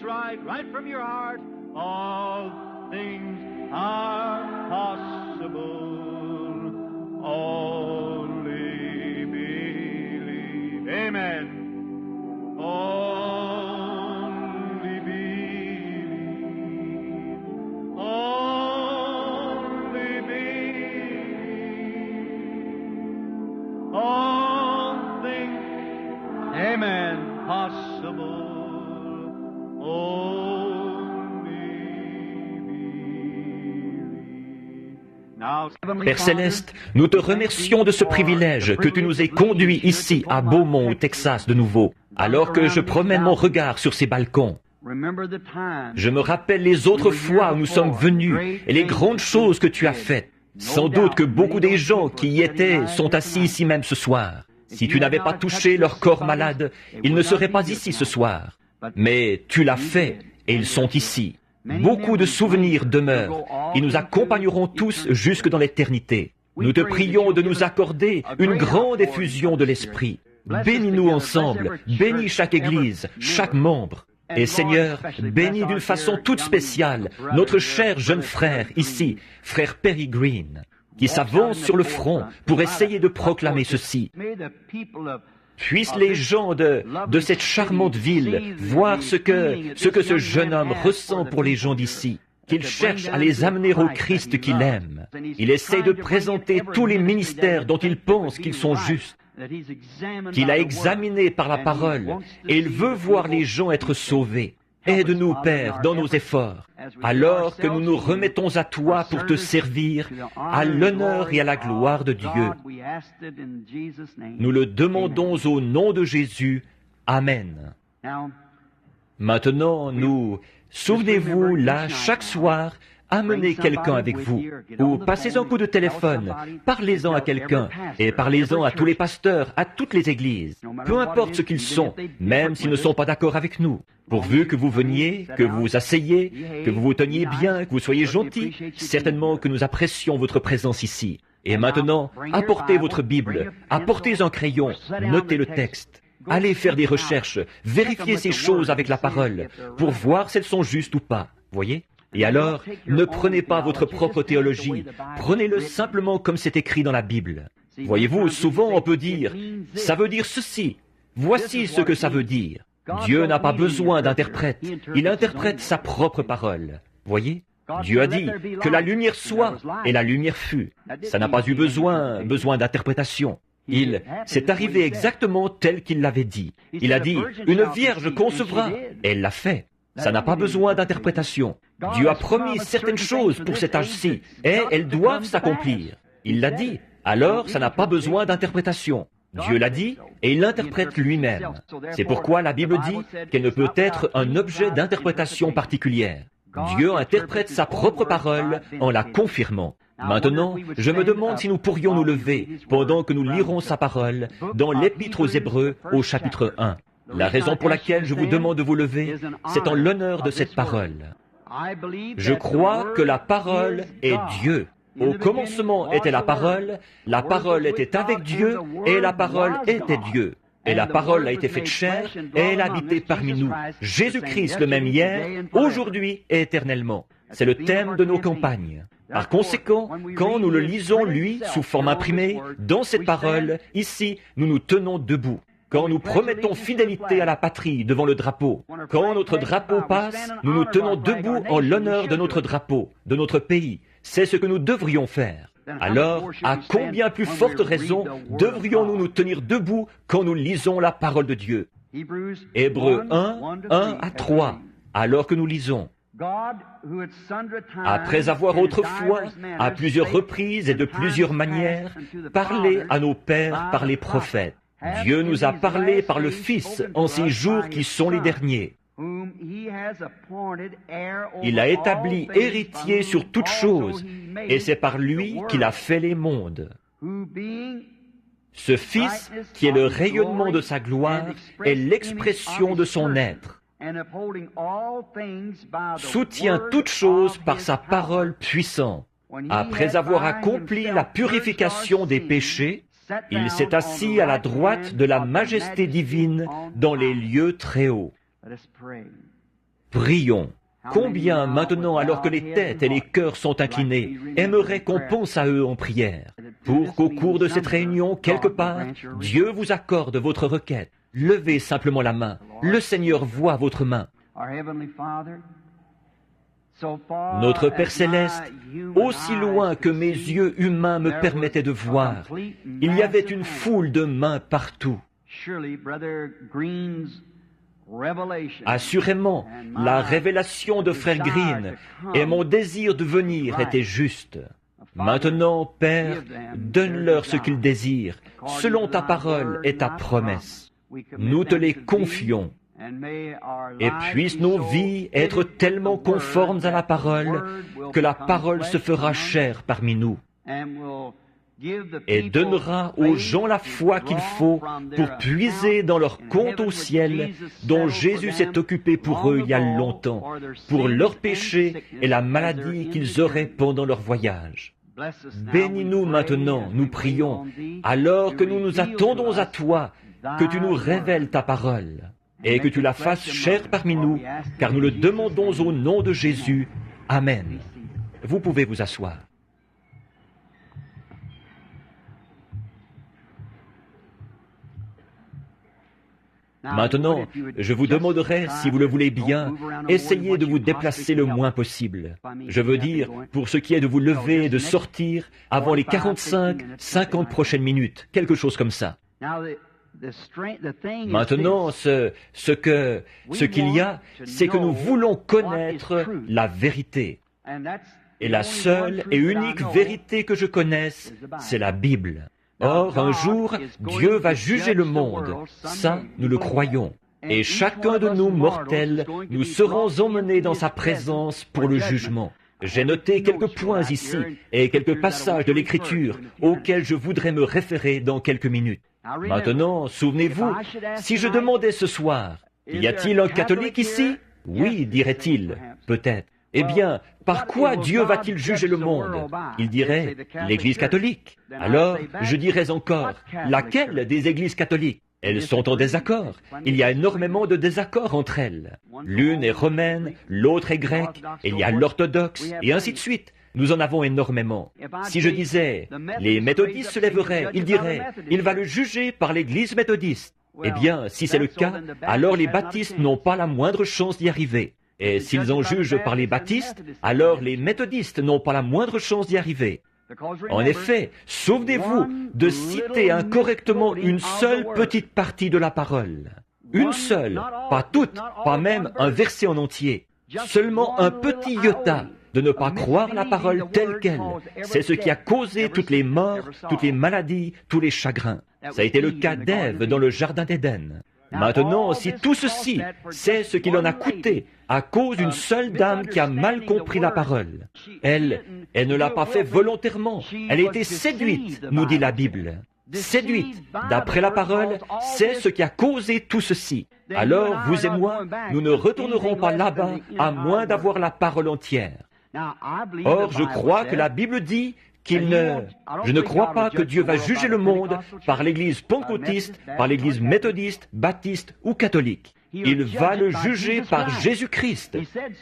right, right from your heart. All things are possible. Only believe. Amen. Only believe. Only believe. All things, amen, possible. Père Céleste, nous te remercions de ce privilège que tu nous aies conduits ici à Beaumont, au Texas, de nouveau. Alors que je promène mon regard sur ces balcons, je me rappelle les autres fois où nous sommes venus et les grandes choses que tu as faites. Sans doute que beaucoup des gens qui y étaient sont assis ici même ce soir. Si tu n'avais pas touché leur corps malade, ils ne seraient pas ici ce soir. Mais tu l'as fait et ils sont ici. Beaucoup de souvenirs demeurent. Ils nous accompagneront tous jusque dans l'éternité. Nous te prions de nous accorder une grande effusion de l'Esprit. Bénis-nous ensemble, bénis chaque Église, chaque membre. Et Seigneur, bénis d'une façon toute spéciale notre cher jeune frère ici, frère Perry Green, qui s'avance sur le front pour essayer de proclamer ceci. Puissent les gens de cette charmante ville voir ce que ce jeune homme ressent pour les gens d'ici, qu'il cherche à les amener au Christ qu'il aime. Il essaie de présenter tous les ministères dont il pense qu'ils sont justes, qu'il a examinés par la parole, et il veut voir les gens être sauvés. Aide-nous, Père, dans nos efforts, alors que nous nous remettons à toi pour te servir, à l'honneur et à la gloire de Dieu. Nous le demandons au nom de Jésus. Amen. Maintenant, souvenez-vous, là, chaque soir, amenez quelqu'un avec vous, ou passez un coup de téléphone, parlez-en à quelqu'un, et parlez-en à tous les pasteurs, à toutes les églises, peu importe ce qu'ils sont, même s'ils ne sont pas d'accord avec nous, pourvu que vous veniez, que vous vous asseyez, que vous vous teniez bien, que vous soyez gentils, certainement que nous apprécions votre présence ici. Et maintenant, apportez votre Bible, apportez un crayon, notez le texte. Allez faire des recherches, vérifiez ces choses avec la parole, pour voir si elles sont justes ou pas, voyez? Et alors, ne prenez pas votre propre théologie, prenez-le simplement comme c'est écrit dans la Bible. Voyez-vous, souvent on peut dire, ça veut dire ceci, voici ce que ça veut dire. Dieu n'a pas besoin d'interprète, il interprète sa propre parole. Voyez? Dieu a dit que la lumière soit, et la lumière fut. Ça n'a pas eu besoin d'interprétation. C'est arrivé exactement tel qu'il l'avait dit. Il a dit, une vierge concevra, et elle l'a fait. Ça n'a pas besoin d'interprétation. Dieu a promis certaines choses pour cet âge-ci, et elles doivent s'accomplir. Il l'a dit, alors ça n'a pas besoin d'interprétation. Dieu l'a dit, et il l'interprète lui-même. C'est pourquoi la Bible dit qu'elle ne peut être un objet d'interprétation particulière. Dieu interprète sa propre parole en la confirmant. Maintenant, je me demande si nous pourrions nous lever pendant que nous lirons sa parole dans l'Épître aux Hébreux au chapitre 1. La raison pour laquelle je vous demande de vous lever, c'est en l'honneur de cette parole. Je crois que la parole est Dieu. Au commencement était la parole était avec Dieu, et la parole était Dieu. Et la parole a été faite chair, et elle a habité parmi nous. Jésus-Christ le même hier, aujourd'hui et éternellement. C'est le thème de nos campagnes. Par conséquent, quand nous le lisons, lui, sous forme imprimée, dans cette parole, ici, nous nous tenons debout. Quand nous promettons fidélité à la patrie devant le drapeau, quand notre drapeau passe, nous nous tenons debout en l'honneur de notre drapeau, de notre pays. C'est ce que nous devrions faire. Alors, à combien plus forte raison devrions-nous nous tenir debout quand nous lisons la parole de Dieu? Hébreux 1, 1 à 3, alors que nous lisons. Après avoir autrefois, à plusieurs reprises et de plusieurs manières, parlé à nos pères par les prophètes, Dieu nous a parlé par le Fils en ces jours qui sont les derniers. Il a établi héritier sur toutes choses, et c'est par lui qu'il a fait les mondes. Ce Fils, qui est le rayonnement de sa gloire, est l'expression de son être, soutient toutes choses par sa parole puissante. Après avoir accompli la purification des péchés, il s'est assis à la droite de la majesté divine dans les lieux très hauts. Prions. Combien maintenant, alors que les têtes et les cœurs sont inclinés, aimeraient qu'on pense à eux en prière, pour qu'au cours de cette réunion, quelque part, Dieu vous accorde votre requête. Levez simplement la main. Le Seigneur voit votre main. Notre Père céleste, aussi loin que mes yeux humains me permettaient de voir, il y avait une foule de mains partout. Assurément, la révélation de Frère Green et mon désir de venir étaient justes. Maintenant, Père, donne-leur ce qu'ils désirent, selon ta parole et ta promesse. Nous te les confions. Et puissent nos vies être tellement conformes à la parole que la parole se fera chair parmi nous et donnera aux gens la foi qu'il faut pour puiser dans leur compte au ciel dont Jésus s'est occupé pour eux il y a longtemps, pour leurs péchés et la maladie qu'ils auraient pendant leur voyage. Bénis-nous maintenant, nous prions, alors que nous nous attendons à toi, que tu nous révèles ta parole et que tu la fasses chair parmi nous, car nous le demandons au nom de Jésus. Amen. Vous pouvez vous asseoir. Maintenant, je vous demanderai, si vous le voulez bien, essayez de vous déplacer le moins possible. Je veux dire, pour ce qui est de vous lever et de sortir avant les 45, 50 prochaines minutes, quelque chose comme ça. Maintenant, ce qu'il y a, c'est que nous voulons connaître la vérité. Et la seule et unique vérité que je connaisse, c'est la Bible. Or, un jour, Dieu va juger le monde. Ça, nous le croyons. Et chacun de nous, mortels, nous serons emmenés dans sa présence pour le jugement. J'ai noté quelques points ici et quelques passages de l'Écriture auxquels je voudrais me référer dans quelques minutes. Maintenant, souvenez-vous, si je demandais ce soir, y a-t-il un catholique ici? Oui, dirait-il, peut-être. Eh bien, par quoi Dieu va-t-il juger le monde? Il dirait, l'Église catholique. Alors, je dirais encore, laquelle des églises catholiques? Elles sont en désaccord. Il y a énormément de désaccords entre elles. L'une est romaine, l'autre est grecque, et il y a l'orthodoxe, et ainsi de suite. Nous en avons énormément. Si je disais, les méthodistes se lèveraient, ils diraient, il va le juger par l'Église méthodiste. Eh bien, si c'est le cas, alors les baptistes n'ont pas la moindre chance d'y arriver. Et s'ils en jugent par les baptistes, alors les méthodistes n'ont pas la moindre chance d'y arriver. En effet, souvenez-vous de citer incorrectement une seule petite partie de la parole. Une seule, pas toute, pas même un verset en entier. Seulement un petit iota de ne pas croire la parole telle qu'elle. C'est ce qui a causé toutes les morts, toutes les maladies, tous les chagrins. Ça a été le cas d'Ève dans le jardin d'Éden. Maintenant, si tout ceci, c'est ce qu'il en a coûté à cause d'une seule dame qui a mal compris la parole. Elle ne l'a pas fait volontairement. Elle a été séduite, nous dit la Bible. Séduite, d'après la parole, c'est ce qui a causé tout ceci. Alors, vous et moi, nous ne retournerons pas là-bas à moins d'avoir la parole entière. Or, je crois que la Bible dit je ne crois pas que Dieu va juger le monde par l'Église pentecôtiste, par l'Église méthodiste, baptiste ou catholique. Il va le juger par Jésus-Christ.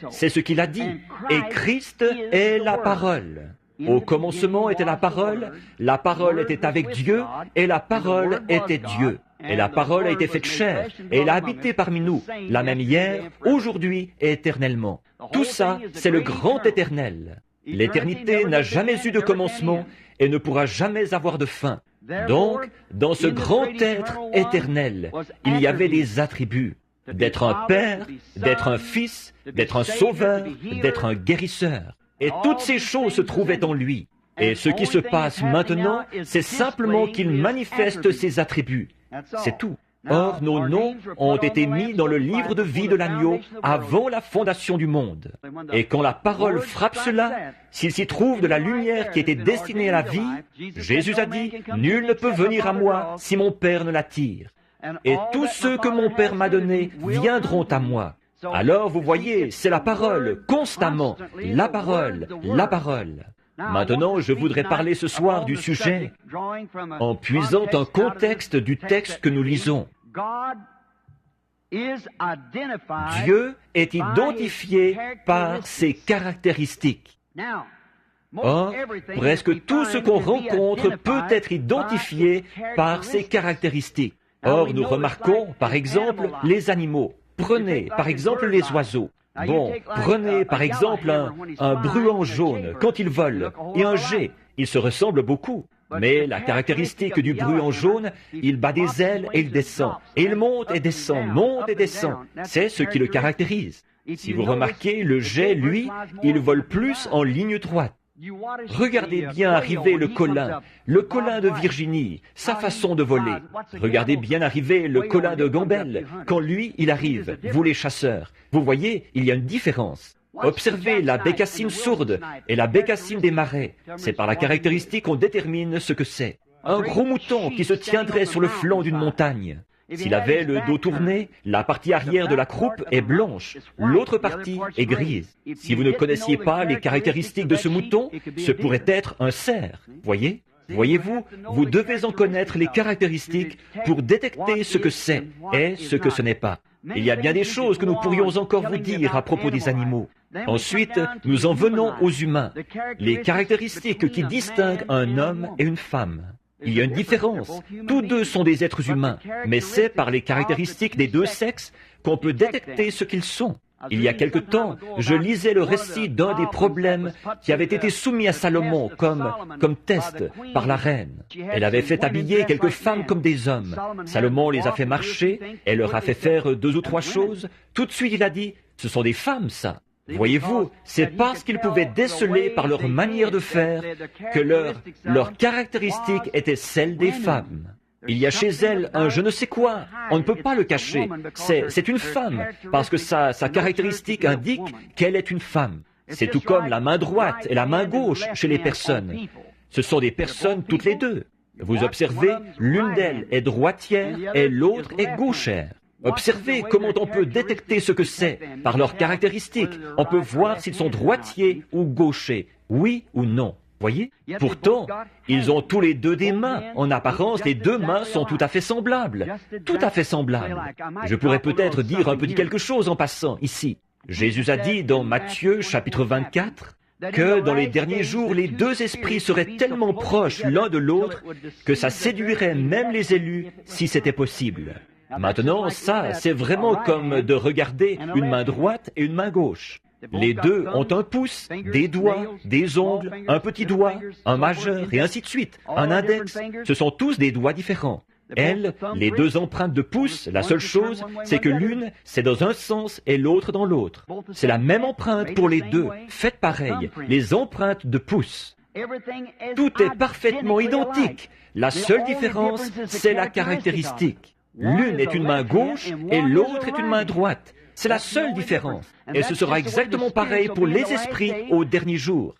C'est ce qu'il a dit. Et Christ est la parole. Au commencement était la parole était avec Dieu, et la parole était Dieu. Et la parole a été faite chair, et elle a habité parmi nous, la même hier, aujourd'hui et éternellement. Tout ça, c'est le grand éternel. L'éternité n'a jamais eu de commencement et ne pourra jamais avoir de fin. Donc, dans ce grand être éternel, il y avait des attributs. D'être un père, d'être un fils, d'être un sauveur, d'être un guérisseur. Et toutes ces choses se trouvaient en lui. Et ce qui se passe maintenant, c'est simplement qu'il manifeste ses attributs. C'est tout. Or, nos noms ont été mis dans le livre de vie de l'agneau avant la fondation du monde. Et quand la parole frappe cela, s'il s'y trouve de la lumière qui était destinée à la vie, Jésus a dit, « Nul ne peut venir à moi si mon Père ne l'attire. Et tous ceux que mon Père m'a donnés viendront à moi. » Alors, vous voyez, c'est la parole, constamment, la parole, la parole. Maintenant, je voudrais parler ce soir du sujet en puisant un contexte du texte que nous lisons. Dieu est identifié par ses caractéristiques. Or, presque tout ce qu'on rencontre peut être identifié par ses caractéristiques. Or, nous remarquons, par exemple, les animaux. Prenez, par exemple, les oiseaux. Bon, prenez, par exemple, un bruant jaune quand il vole, et un geai. Ils se ressemblent beaucoup. Mais la caractéristique du bruant jaune, il bat des ailes et il descend. Et il monte et descend, monte et descend. C'est ce qui le caractérise. Si vous remarquez, le geai, lui, il vole plus en ligne droite. Regardez bien arriver le colin de Virginie, sa façon de voler. Regardez bien arriver le colin de Gambel, quand lui, il arrive, vous les chasseurs. Vous voyez, il y a une différence. Observez la bécassine sourde et la bécassine des marais. C'est par la caractéristique qu'on détermine ce que c'est. Un gros mouton qui se tiendrait sur le flanc d'une montagne. S'il avait le dos tourné, la partie arrière de la croupe est blanche, l'autre partie est grise. Si vous ne connaissiez pas les caractéristiques de ce mouton, ce pourrait être un cerf. Voyez-vous, vous devez en connaître les caractéristiques pour détecter ce que c'est et ce que ce n'est pas. Il y a bien des choses que nous pourrions encore vous dire à propos des animaux. Ensuite, nous en venons aux humains, les caractéristiques qui distinguent un homme et une femme. Il y a une différence. Tous deux sont des êtres humains, mais c'est par les caractéristiques des deux sexes qu'on peut détecter ce qu'ils sont. Il y a quelque temps, je lisais le récit d'un des problèmes qui avait été soumis à Salomon comme test par la reine. Elle avait fait habiller quelques femmes comme des hommes. Salomon les a fait marcher, elle leur a fait faire 2 ou 3 choses. Tout de suite, il a dit, ce sont des femmes, ça. Voyez-vous, c'est parce qu'ils pouvaient déceler par leur manière de faire que leur caractéristique était celle des femmes. Il y a chez elle un je ne sais quoi, on ne peut pas le cacher. C'est une femme, parce que sa caractéristique indique qu'elle est une femme. C'est tout comme la main droite et la main gauche chez les personnes. Ce sont des personnes toutes les deux. Vous observez, l'une d'elles est droitière et l'autre est gauchère. Observez comment on peut détecter ce que c'est par leurs caractéristiques. On peut voir s'ils sont droitiers ou gauchers, oui ou non. Voyez? Pourtant, ils ont tous les deux des mains. En apparence, les deux mains sont tout à fait semblables. Tout à fait semblables. Je pourrais peut-être dire un petit quelque chose en passant ici. Jésus a dit dans Matthieu chapitre 24 que dans les derniers jours, les deux esprits seraient tellement proches l'un de l'autre que ça séduirait même les élus si c'était possible. Maintenant, ça, c'est vraiment comme de regarder une main droite et une main gauche. Les deux ont un pouce, des doigts, des ongles, un petit doigt, un majeur et ainsi de suite, un index. Ce sont tous des doigts différents. Elles, les deux empreintes de pouce, la seule chose, c'est que l'une, c'est dans un sens et l'autre dans l'autre. C'est la même empreinte pour les deux, faites pareil, les empreintes de pouce. Tout est parfaitement identique. La seule différence, c'est la caractéristique. L'une est une main gauche et l'autre est une main droite. C'est la seule différence. Et ce sera exactement pareil pour les esprits au dernier jour.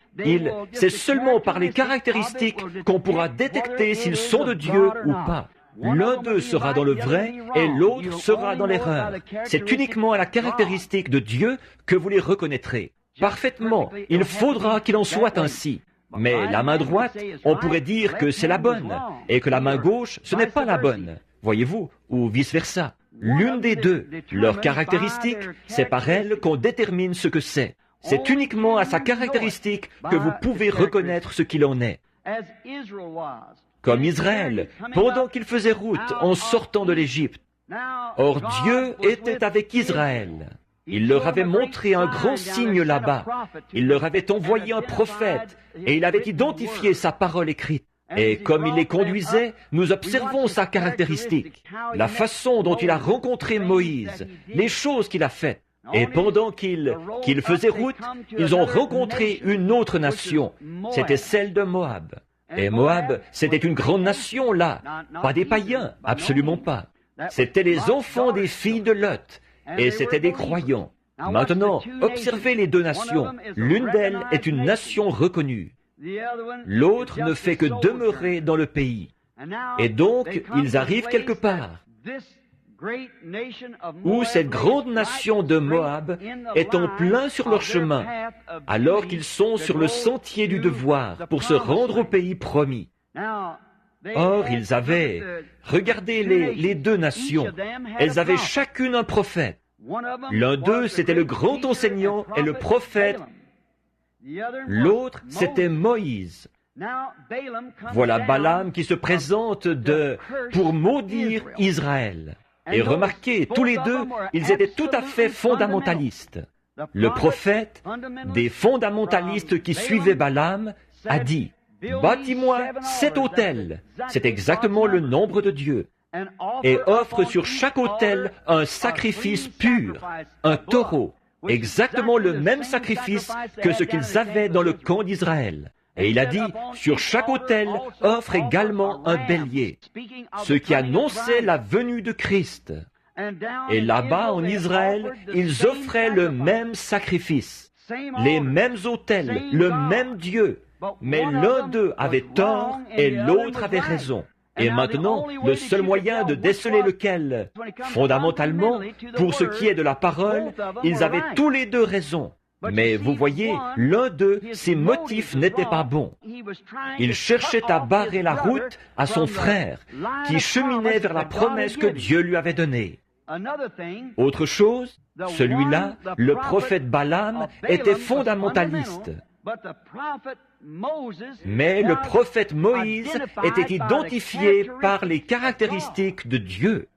C'est seulement par les caractéristiques qu'on pourra détecter s'ils sont de Dieu ou pas. L'un d'eux sera dans le vrai et l'autre sera dans l'erreur. C'est uniquement à la caractéristique de Dieu que vous les reconnaîtrez. Parfaitement, il faudra qu'il en soit ainsi. Mais la main droite, on pourrait dire que c'est la bonne, et que la main gauche, ce n'est pas la bonne. Voyez-vous, ou vice-versa. L'une des deux, leur caractéristique, c'est par elle qu'on détermine ce que c'est. C'est uniquement à sa caractéristique que vous pouvez reconnaître ce qu'il en est. Comme Israël, pendant qu'il faisait route en sortant de l'Égypte. Or Dieu était avec Israël. Il leur avait montré un grand signe là-bas. Il leur avait envoyé un prophète et il avait identifié sa parole écrite. Et comme il les conduisait, nous observons sa caractéristique, la façon dont il a rencontré Moïse, les choses qu'il a faites. Et pendant qu'ils faisaient route, ils ont rencontré une autre nation. C'était celle de Moab. Et Moab, c'était une grande nation là, pas des païens, absolument pas. C'étaient les enfants des filles de Lot, et c'étaient des croyants. Maintenant, observez les deux nations. L'une d'elles est une nation reconnue. L'autre ne fait que demeurer dans le pays. Et donc, ils arrivent quelque part où cette grande nation de Moab est en plein sur leur chemin, alors qu'ils sont sur le sentier du devoir pour se rendre au pays promis. Or, ils avaient, regardez les deux nations, elles avaient chacune un prophète. L'un d'eux, c'était le grand enseignant et le prophète. L'autre, c'était Moïse. Voilà Balaam qui se présente pour maudire Israël. Et remarquez, tous les deux, ils étaient tout à fait fondamentalistes. Le prophète, des fondamentalistes qui suivaient Balaam, a dit, « Bâtis-moi 7 autels, c'est exactement le nombre de Dieu, et offre sur chaque autel un sacrifice pur, un taureau, exactement le même sacrifice que ce qu'ils avaient dans le camp d'Israël. » Et il a dit, sur chaque autel, offre également un bélier, ce qui annonçait la venue de Christ. Et là-bas, en Israël, ils offraient le même sacrifice, les mêmes autels, le même Dieu. Mais l'un d'eux avait tort et l'autre avait raison. Et maintenant, le seul moyen de déceler lequel, fondamentalement, pour ce qui est de la parole, ils avaient tous les deux raison. Mais vous voyez, l'un d'eux, ses motifs n'étaient pas bons. Il cherchait à barrer la route à son frère, qui cheminait vers la promesse que Dieu lui avait donnée. Autre chose, celui-là, le prophète Balaam, était fondamentaliste. Mais le prophète Moïse était identifié par les caractéristiques de Dieu.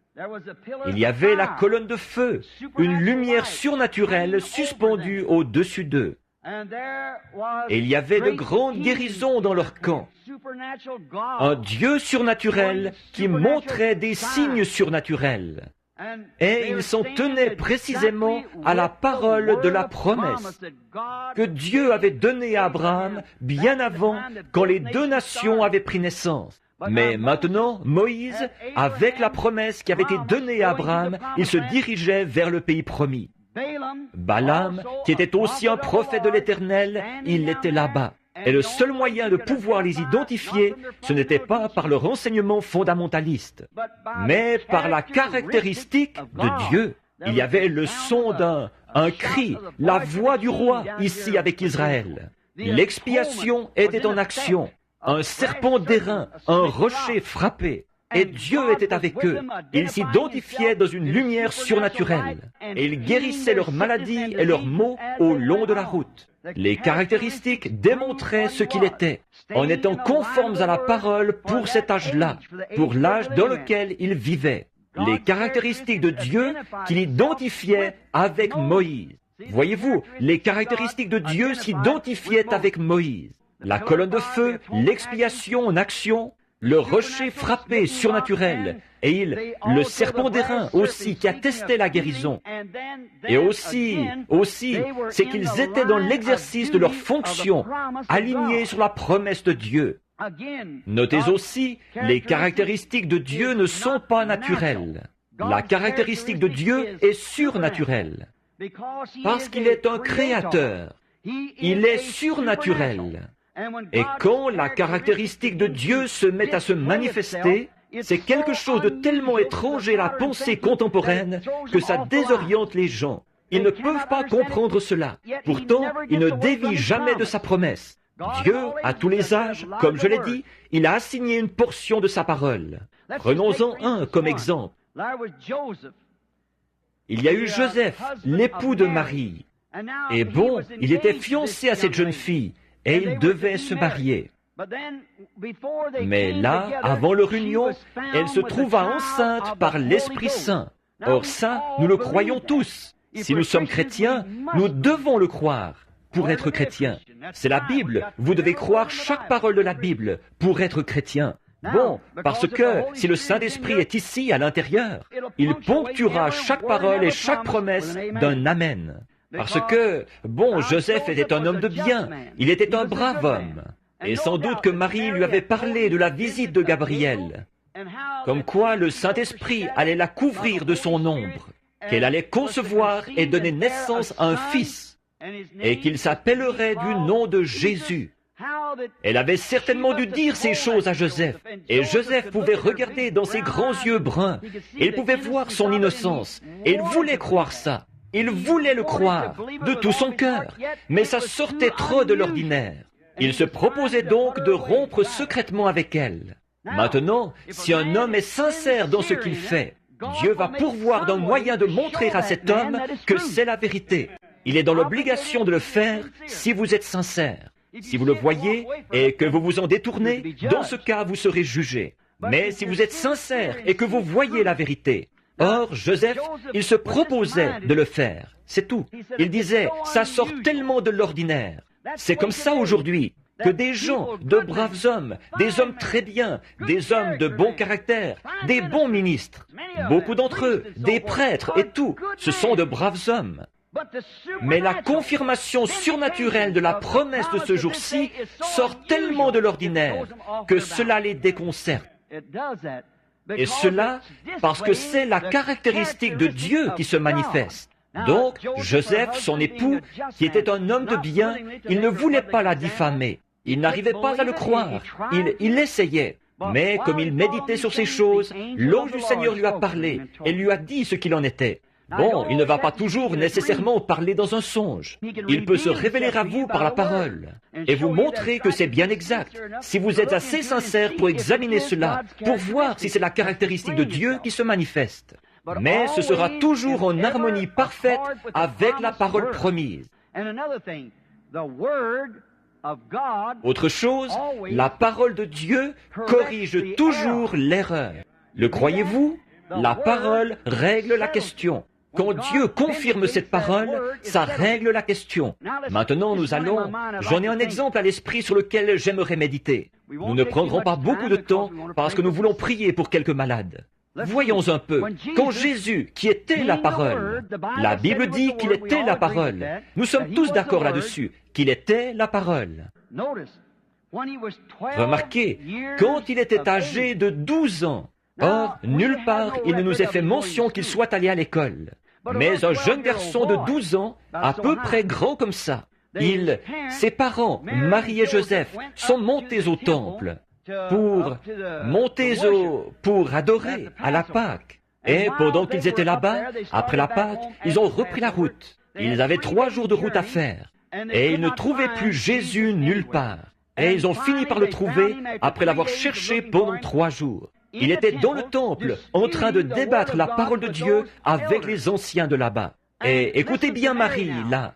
Il y avait la colonne de feu, une lumière surnaturelle suspendue au-dessus d'eux. Et il y avait de grandes guérisons dans leur camp. Un Dieu surnaturel qui montrait des signes surnaturels. Et ils s'en tenaient précisément à la parole de la promesse que Dieu avait donnée à Abraham bien avant, quand les deux nations avaient pris naissance. Mais maintenant, Moïse, avec la promesse qui avait été donnée à Abraham, il se dirigeait vers le pays promis. Balaam, qui était aussi un prophète de l'Éternel, il était là-bas. Et le seul moyen de pouvoir les identifier, ce n'était pas par le renseignement fondamentaliste, mais par la caractéristique de Dieu. Il y avait le son un cri, la voix du roi ici avec Israël. L'expiation était en action. Un serpent d'airain, un rocher frappé. Et Dieu était avec eux. Ils s'identifiaient dans une lumière surnaturelle. Et ils guérissaient leurs maladies et leurs maux au long de la route. Les caractéristiques démontraient ce qu'il était, en étant conformes à la parole pour cet âge-là, pour l'âge dans lequel ils vivaient. Les caractéristiques de Dieu qu'il identifiait avec Moïse. Voyez-vous, les caractéristiques de Dieu s'identifiaient avec Moïse. La colonne de feu, l'expiation en action, le rocher frappé surnaturel, et le serpent d'airain aussi qui attestait la guérison. Et aussi, c'est qu'ils étaient dans l'exercice de leur fonction, alignés sur la promesse de Dieu. Notez aussi, les caractéristiques de Dieu ne sont pas naturelles. La caractéristique de Dieu est surnaturelle. Parce qu'il est un créateur, il est surnaturel. Et quand la caractéristique de Dieu se met à se manifester, c'est quelque chose de tellement étranger à la pensée contemporaine que ça désoriente les gens. Ils ne peuvent pas comprendre cela. Pourtant, il ne dévie jamais de sa promesse. Dieu, à tous les âges, comme je l'ai dit, il a assigné une portion de sa parole. Prenons-en un comme exemple. Il y a eu Joseph, l'époux de Marie. Et bon, il était fiancé à cette jeune fille. Et ils devaient se marier. Mais là, avant leur union, elle se trouva enceinte par l'Esprit Saint. Or ça, nous le croyons tous. Si nous sommes chrétiens, nous devons le croire pour être chrétiens. C'est la Bible. Vous devez croire chaque parole de la Bible pour être chrétien. Bon, parce que si le Saint-Esprit est ici, à l'intérieur, il ponctuera chaque parole et chaque promesse d'un Amen. Parce que, bon, Joseph était un homme de bien, il était un brave homme. Et sans doute que Marie lui avait parlé de la visite de Gabriel, comme quoi le Saint-Esprit allait la couvrir de son ombre, qu'elle allait concevoir et donner naissance à un fils, et qu'il s'appellerait du nom de Jésus. Elle avait certainement dû dire ces choses à Joseph, et Joseph pouvait regarder dans ses grands yeux bruns, et il pouvait voir son innocence, et il voulait croire ça. Il voulait le croire de tout son cœur, mais ça sortait trop de l'ordinaire. Il se proposait donc de rompre secrètement avec elle. Maintenant, si un homme est sincère dans ce qu'il fait, Dieu va pourvoir d'un moyen de montrer à cet homme que c'est la vérité. Il est dans l'obligation de le faire si vous êtes sincère. Si vous le voyez et que vous vous en détournez, dans ce cas, vous serez jugé. Mais si vous êtes sincère et que vous voyez la vérité, or, Joseph, il se proposait de le faire. C'est tout. Il disait, ça sort tellement de l'ordinaire. C'est comme ça aujourd'hui que des gens, de braves hommes, des hommes très bien, des hommes de bon caractère, des bons ministres, beaucoup d'entre eux, des prêtres et tout, ce sont de braves hommes. Mais la confirmation surnaturelle de la promesse de ce jour-ci sort tellement de l'ordinaire que cela les déconcerte. Et cela parce que c'est la caractéristique de Dieu qui se manifeste. Donc, Joseph, son époux, qui était un homme de bien, il ne voulait pas la diffamer. Il n'arrivait pas à le croire. Il essayait. Mais comme il méditait sur ces choses, l'ange du Seigneur lui a parlé et lui a dit ce qu'il en était. Bon, il ne va pas toujours nécessairement parler dans un songe. Il peut se révéler à vous par la parole et vous montrer que c'est bien exact. Si vous êtes assez sincère pour examiner cela, pour voir si c'est la caractéristique de Dieu qui se manifeste. Mais ce sera toujours en harmonie parfaite avec la parole promise. Autre chose, la parole de Dieu corrige toujours l'erreur. Le croyez-vous? La parole règle la question. Quand Dieu confirme cette parole, ça règle la question. Maintenant, j'en ai un exemple à l'esprit sur lequel j'aimerais méditer. Nous ne prendrons pas beaucoup de temps parce que nous voulons prier pour quelques malades. Voyons un peu. Quand Jésus, qui était la parole, la Bible dit qu'il était la parole. Nous sommes tous d'accord là-dessus, qu'il était la parole. Remarquez, quand il était âgé de 12 ans, or, nulle part il ne nous est fait mention qu'il soit allé à l'école. Mais un jeune garçon de 12 ans, à peu près grand comme ça, ses parents, Marie et Joseph, sont montés au temple pour adorer à la Pâque. Et pendant qu'ils étaient là-bas, après la Pâque, ils ont repris la route. Ils avaient 3 jours de route à faire. Et ils ne trouvaient plus Jésus nulle part. Et ils ont fini par le trouver après l'avoir cherché pendant 3 jours. Il était dans le temple, en train de débattre la parole de Dieu avec les anciens de là-bas. Et écoutez bien Marie, là.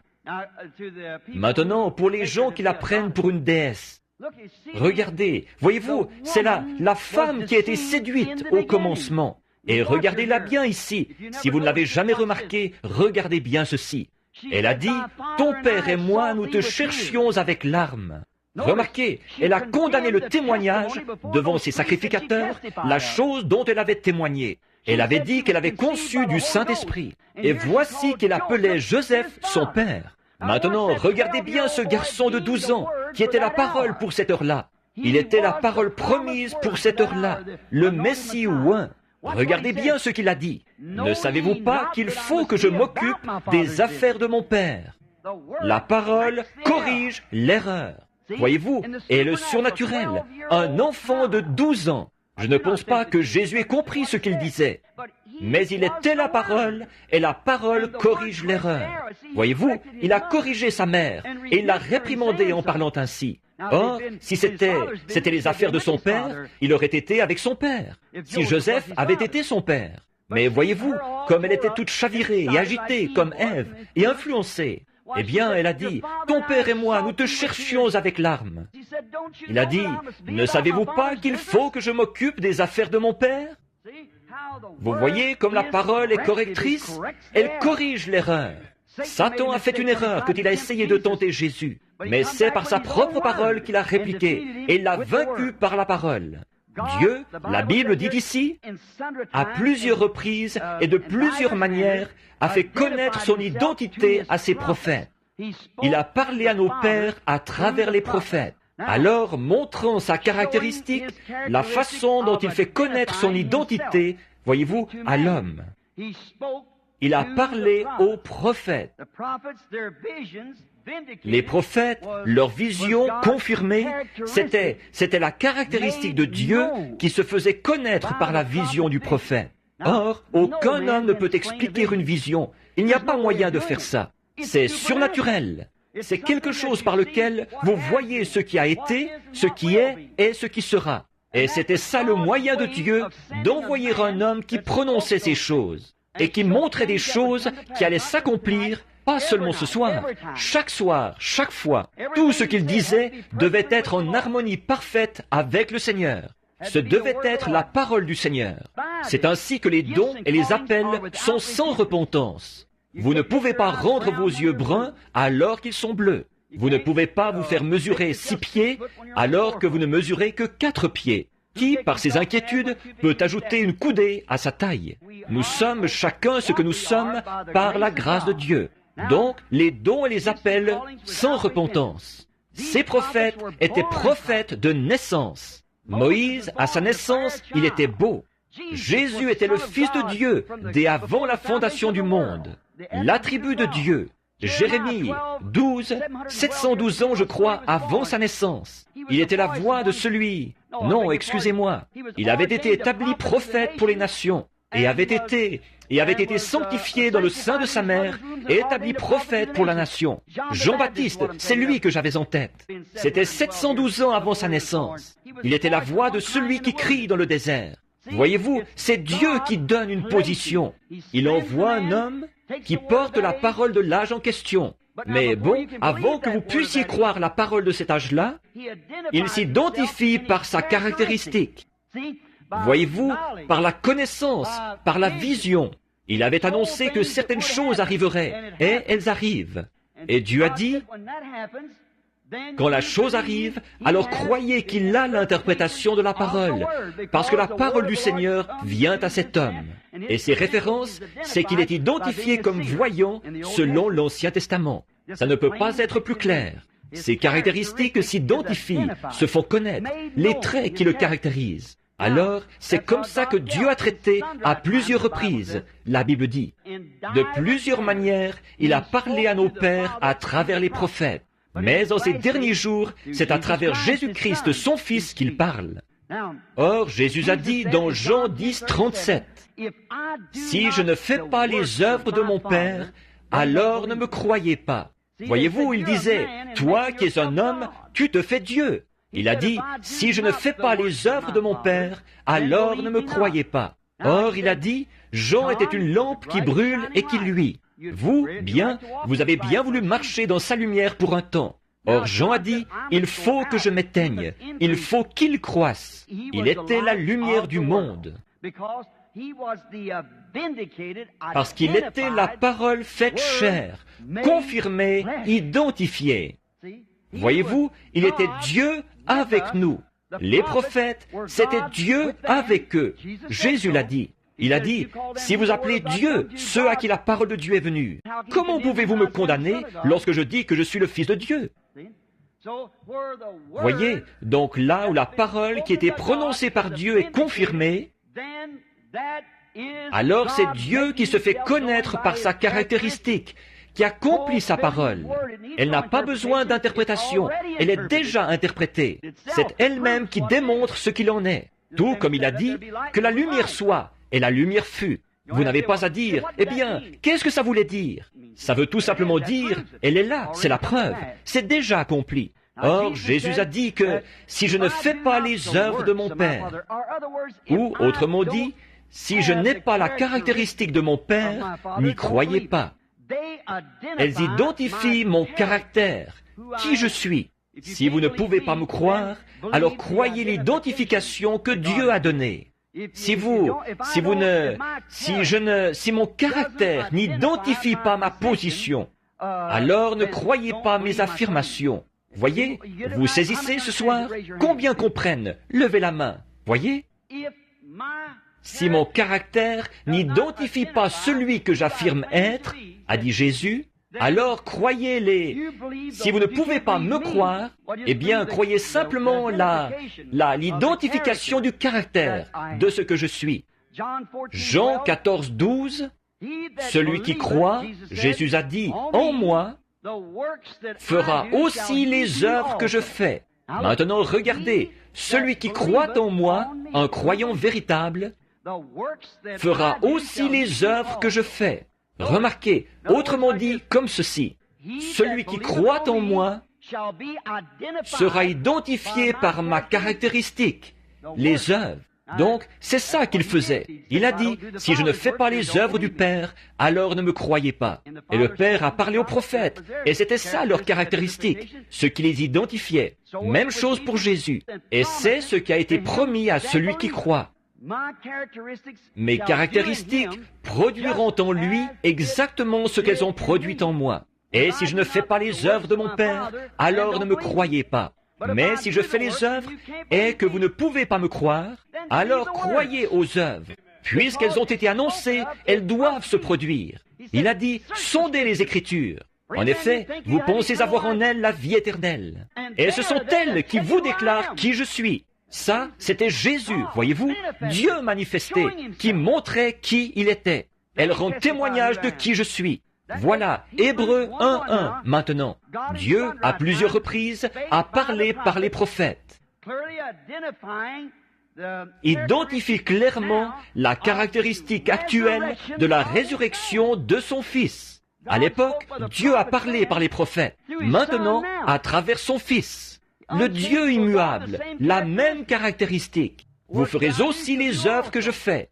Maintenant, pour les gens qui la prennent pour une déesse, regardez, voyez-vous, c'est la femme qui a été séduite au commencement. Et regardez-la bien ici. Si vous ne l'avez jamais remarqué, regardez bien ceci. Elle a dit, « Ton père et moi, nous te cherchions avec larmes. » Remarquez, elle a condamné le témoignage devant ses sacrificateurs, la chose dont elle avait témoigné. Elle avait dit qu'elle avait conçu du Saint-Esprit. Et voici qu'elle appelait Joseph son père. Maintenant, regardez bien ce garçon de 12 ans, qui était la parole pour cette heure-là. Il était la parole promise pour cette heure-là, le Messie oint. Regardez bien ce qu'il a dit. Ne savez-vous pas qu'il faut que je m'occupe des affaires de mon père? La parole corrige l'erreur. Voyez-vous, et le surnaturel, un enfant de 12 ans. Je ne pense pas que Jésus ait compris ce qu'il disait. Mais il était la parole, et la parole corrige l'erreur. Voyez-vous, il a corrigé sa mère, et il l'a réprimandée en parlant ainsi. Or, si c'était les affaires de son père, il aurait été avec son père. Si Joseph avait été son père. Mais voyez-vous, comme elle était toute chavirée et agitée comme Ève, et influencée, eh bien, elle a dit, « Ton père et moi, nous te cherchions avec larmes. » Il a dit, « Ne savez-vous pas qu'il faut que je m'occupe des affaires de mon père ?» Vous voyez comme la parole est correctrice? Elle corrige l'erreur. Satan a fait une erreur quand il a essayé de tenter Jésus. Mais c'est par sa propre parole qu'il a répliqué, et il l'a vaincu par la parole. Dieu, la Bible dit ici, à plusieurs reprises et de plusieurs manières, a fait connaître son identité à ses prophètes. Il a parlé à nos pères à travers les prophètes. Alors, montrant sa caractéristique, la façon dont il fait connaître son identité, voyez-vous, à l'homme. Il a parlé aux prophètes. Les prophètes, leur vision confirmée, c'était la caractéristique de Dieu qui se faisait connaître par la vision du prophète. Or, aucun homme ne peut expliquer une vision. Il n'y a pas moyen de faire ça. C'est surnaturel. C'est quelque chose par lequel vous voyez ce qui a été, ce qui est et ce qui sera. Et c'était ça le moyen de Dieu d'envoyer un homme qui prononçait ces choses et qui montrait des choses qui allaient s'accomplir, pas seulement ce soir, chaque fois. Tout ce qu'il disait devait être en harmonie parfaite avec le Seigneur. Ce devait être la parole du Seigneur. C'est ainsi que les dons et les appels sont sans repentance. Vous ne pouvez pas rendre vos yeux bruns alors qu'ils sont bleus. Vous ne pouvez pas vous faire mesurer 6 pieds alors que vous ne mesurez que 4 pieds. Qui, par ses inquiétudes, peut ajouter une coudée à sa taille? Nous sommes chacun ce que nous sommes par la grâce de Dieu. Donc, les dons et les appels sans repentance. Ces prophètes étaient prophètes de naissance. Moïse, à sa naissance, il était beau. Jésus était le Fils de Dieu dès avant la fondation du monde. L'attribut de Dieu. Jérémie, 712 ans, je crois, avant sa naissance. Il était la voix de celui... Non, excusez-moi. Il avait été établi prophète pour les nations et avait été sanctifié dans le sein de sa mère et établi prophète pour la nation. Jean-Baptiste, c'est lui que j'avais en tête. C'était 712 ans avant sa naissance. Il était la voix de celui qui crie dans le désert. Voyez-vous, c'est Dieu qui donne une position. Il envoie un homme qui porte la parole de l'âge en question. Mais bon, avant que vous puissiez croire la parole de cet âge-là, il s'identifie par sa caractéristique. Voyez-vous, par la connaissance, par la vision. Il avait annoncé que certaines choses arriveraient, et elles arrivent. Et Dieu a dit, quand la chose arrive, alors croyez qu'il a l'interprétation de la parole, parce que la parole du Seigneur vient à cet homme. Et ses références, c'est qu'il est identifié comme voyant selon l'Ancien Testament. Ça ne peut pas être plus clair. Ses caractéristiques s'identifient, se font connaître, les traits qui le caractérisent. Alors, c'est comme ça que Dieu a traité à plusieurs reprises, la Bible dit. De plusieurs manières, il a parlé à nos pères à travers les prophètes. Mais en ces derniers jours, c'est à travers Jésus-Christ, son Fils, qu'il parle. Or, Jésus a dit dans Jean 10, 37, « Si je ne fais pas les œuvres de mon Père, alors ne me croyez pas. » Voyez-vous, il disait, « Toi qui es un homme, tu te fais Dieu. » Il a dit, « Si je ne fais pas les œuvres de mon Père, alors ne me croyez pas. » Or, il a dit, Jean était une lampe qui brûle et qui luit. Vous avez bien voulu marcher dans sa lumière pour un temps. Or, Jean a dit, il faut que je m'éteigne, il faut qu'il croisse. Il était la lumière du monde. Parce qu'il était la parole faite chair, confirmée, identifiée. Voyez-vous, il était Dieu avec nous. Les prophètes, c'était Dieu avec eux. Jésus l'a dit. Il a dit, si vous appelez Dieu ceux à qui la parole de Dieu est venue, comment pouvez-vous me condamner lorsque je dis que je suis le Fils de Dieu? Voyez, donc là où la parole qui était prononcée par Dieu est confirmée, alors c'est Dieu qui se fait connaître par sa caractéristique, qui accomplit sa parole. Elle n'a pas besoin d'interprétation, elle est déjà interprétée. C'est elle-même qui démontre ce qu'il en est. Tout comme il a dit, que la lumière soit, et la lumière fut. Vous n'avez pas à dire, eh bien, qu'est-ce que ça voulait dire? Ça veut tout simplement dire, elle est là, c'est la preuve, c'est déjà accompli. Or, Jésus a dit que si je ne fais pas les œuvres de mon Père, ou autrement dit, si je n'ai pas la caractéristique de mon Père, n'y croyez pas. Elles identifient mon caractère, qui je suis. Si vous ne pouvez pas me croire, alors croyez l'identification que Dieu a donnée. Si mon caractère n'identifie pas ma position, alors ne croyez pas mes affirmations. Voyez, vous saisissez ce soir? Combien comprennent? Levez la main. Voyez? Si mon caractère n'identifie pas celui que j'affirme être, a dit Jésus, alors croyez-les. Si vous ne pouvez pas me croire, eh bien, croyez simplement l'identification du caractère de ce que je suis. Jean 14, 12, celui qui croit, Jésus a dit, en moi, fera aussi les œuvres que je fais. Maintenant, regardez, celui qui croit en moi, un croyant véritable, fera aussi les œuvres que je fais. Remarquez, autrement dit, comme ceci, celui qui croit en moi sera identifié par ma caractéristique, les œuvres. Donc, c'est ça qu'il faisait. Il a dit, si je ne fais pas les œuvres du Père, alors ne me croyez pas. Et le Père a parlé aux prophètes, et c'était ça leur caractéristique, ce qui les identifiait. Même chose pour Jésus. Et c'est ce qui a été promis à celui qui croit. Mes caractéristiques produiront en lui exactement ce qu'elles ont produit en moi. Et si je ne fais pas les œuvres de mon Père, alors ne me croyez pas. Mais si je fais les œuvres et que vous ne pouvez pas me croire, alors croyez aux œuvres. Puisqu'elles ont été annoncées, elles doivent se produire. Il a dit, sondez les Écritures. En effet, vous pensez avoir en elles la vie éternelle. Et ce sont elles qui vous déclarent qui je suis. Ça, c'était Jésus, voyez-vous, Dieu manifesté, qui montrait qui il était. Elles rendent témoignage de qui je suis. Voilà, Hébreux 1:1 maintenant. Dieu, à plusieurs reprises, a parlé par les prophètes. Identifie clairement la caractéristique actuelle de la résurrection de son Fils. À l'époque, Dieu a parlé par les prophètes. Maintenant, à travers son Fils. Le Dieu immuable, la même caractéristique. Vous ferez aussi les œuvres que je fais.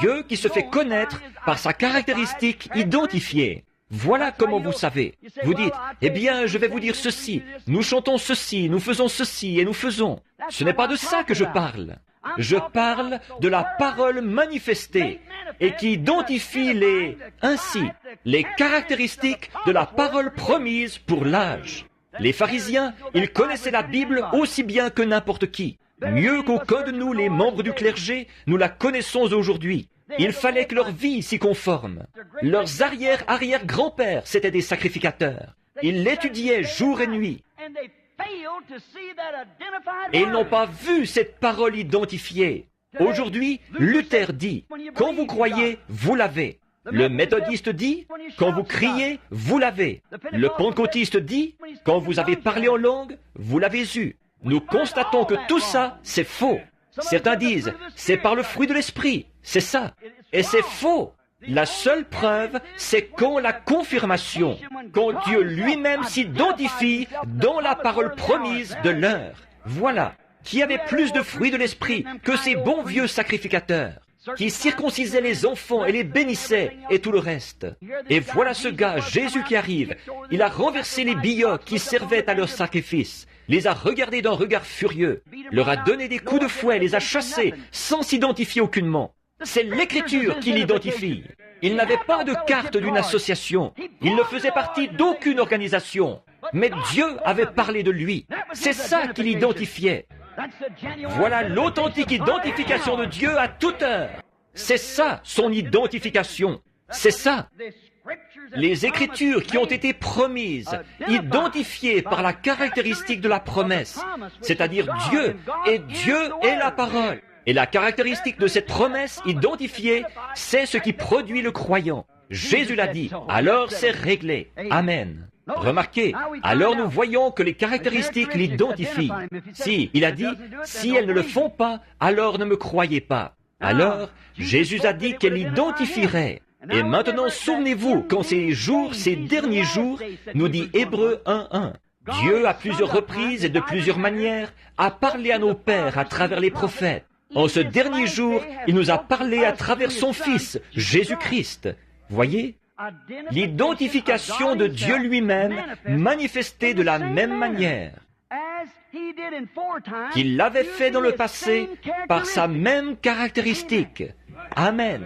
Dieu qui se fait connaître par sa caractéristique identifiée. Voilà comment vous savez. Vous dites, eh bien, je vais vous dire ceci, nous chantons ceci, nous faisons ceci et nous faisons. Ce n'est pas de ça que je parle. Je parle de la parole manifestée et qui identifie les caractéristiques de la parole promise pour l'âge. Les pharisiens, ils connaissaient la Bible aussi bien que n'importe qui. Mieux qu'aucun de nous, les membres du clergé, nous la connaissons aujourd'hui. Il fallait que leur vie s'y conforme. Leurs arrière-grands-pères, c'étaient des sacrificateurs. Ils l'étudiaient jour et nuit. Et ils n'ont pas vu cette parole identifiée. Aujourd'hui, Luther dit, quand vous croyez, vous l'avez. Le méthodiste dit, quand vous criez, vous l'avez. Le pentecôtiste dit, quand vous avez parlé en langue, vous l'avez eu. Nous constatons que tout ça, c'est faux. Certains disent, c'est par le fruit de l'esprit, c'est ça. Et c'est faux. La seule preuve, c'est quand la confirmation, quand Dieu lui-même s'identifie dans la parole promise de l'heure. Voilà. Qui avait plus de fruits de l'esprit que ces bons vieux sacrificateurs, qui circoncisaient les enfants et les bénissaient et tout le reste. Et voilà ce gars, Jésus qui arrive. Il a renversé les billots qui servaient à leur sacrifice, les a regardés d'un regard furieux, leur a donné des coups de fouet, les a chassés sans s'identifier aucunement. C'est l'Écriture qui l'identifie. Il n'avait pas de carte d'une association. Il ne faisait partie d'aucune organisation. Mais Dieu avait parlé de lui. C'est ça qui l'identifiait. Voilà l'authentique identification de Dieu à toute heure. C'est ça, son identification. C'est ça. Les Écritures qui ont été promises, identifiées par la caractéristique de la promesse, c'est-à-dire Dieu, et Dieu est la parole. Et la caractéristique de cette promesse identifiée, c'est ce qui produit le croyant. Jésus l'a dit, alors c'est réglé. Amen. Remarquez, alors nous voyons que les caractéristiques l'identifient. Si, il a dit, si elles ne le font pas, alors ne me croyez pas. Alors, Jésus a dit qu'elle l'identifierait. Et maintenant, souvenez-vous, quand ces derniers jours, nous dit Hébreux 1:1. Dieu, à plusieurs reprises et de plusieurs manières, a parlé à nos pères à travers les prophètes. En ce dernier jour, il nous a parlé à travers son Fils, Jésus-Christ. Voyez? L'identification de Dieu lui-même manifestée de la même manière qu'il l'avait fait dans le passé par sa même caractéristique. Amen.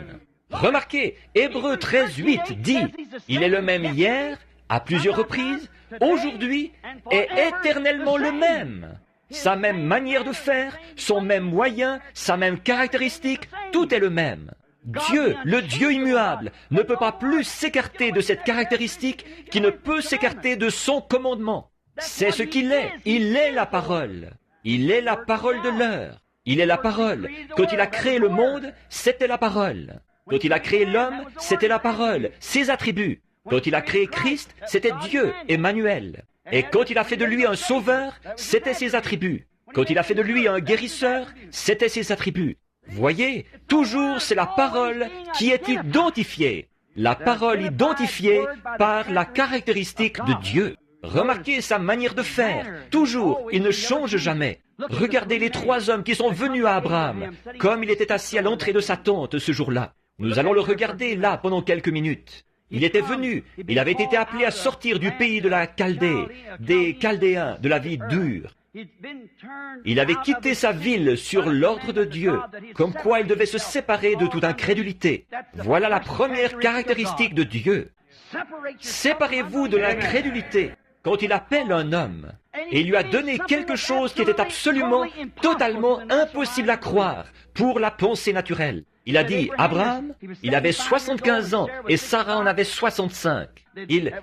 Remarquez, Hébreux 13:8 dit, il est le même hier, à plusieurs reprises, aujourd'hui et éternellement le même. Sa même manière de faire, son même moyen, sa même caractéristique, tout est le même. Dieu, le Dieu immuable, ne peut pas plus s'écarter de cette caractéristique qui ne peut s'écarter de son commandement. C'est ce qu'il est. Il est la parole. Il est la parole de l'heure. Il est la parole. Quand il a créé le monde, c'était la parole. Quand il a créé l'homme, c'était la parole, ses attributs. Quand il a créé Christ, c'était Dieu, Emmanuel. Et quand il a fait de lui un sauveur, c'était ses attributs. Quand il a fait de lui un guérisseur, c'était ses attributs. Voyez, toujours c'est la parole qui est identifiée. La parole identifiée par la caractéristique de Dieu. Remarquez sa manière de faire. Toujours, il ne change jamais. Regardez les 3 hommes qui sont venus à Abraham, comme il était assis à l'entrée de sa tente ce jour-là. Nous allons le regarder là pendant quelques minutes. Il était venu, il avait été appelé à sortir du pays de la Chaldée, des Chaldéens, de la vie dure. Il avait quitté sa ville sur l'ordre de Dieu, comme quoi il devait se séparer de toute incrédulité. Voilà la première caractéristique de Dieu. Séparez-vous de l'incrédulité quand il appelle un homme. Et il lui a donné quelque chose qui était absolument, totalement impossible à croire pour la pensée naturelle. Il a dit, Abraham, il avait 75 ans et Sarah en avait 65.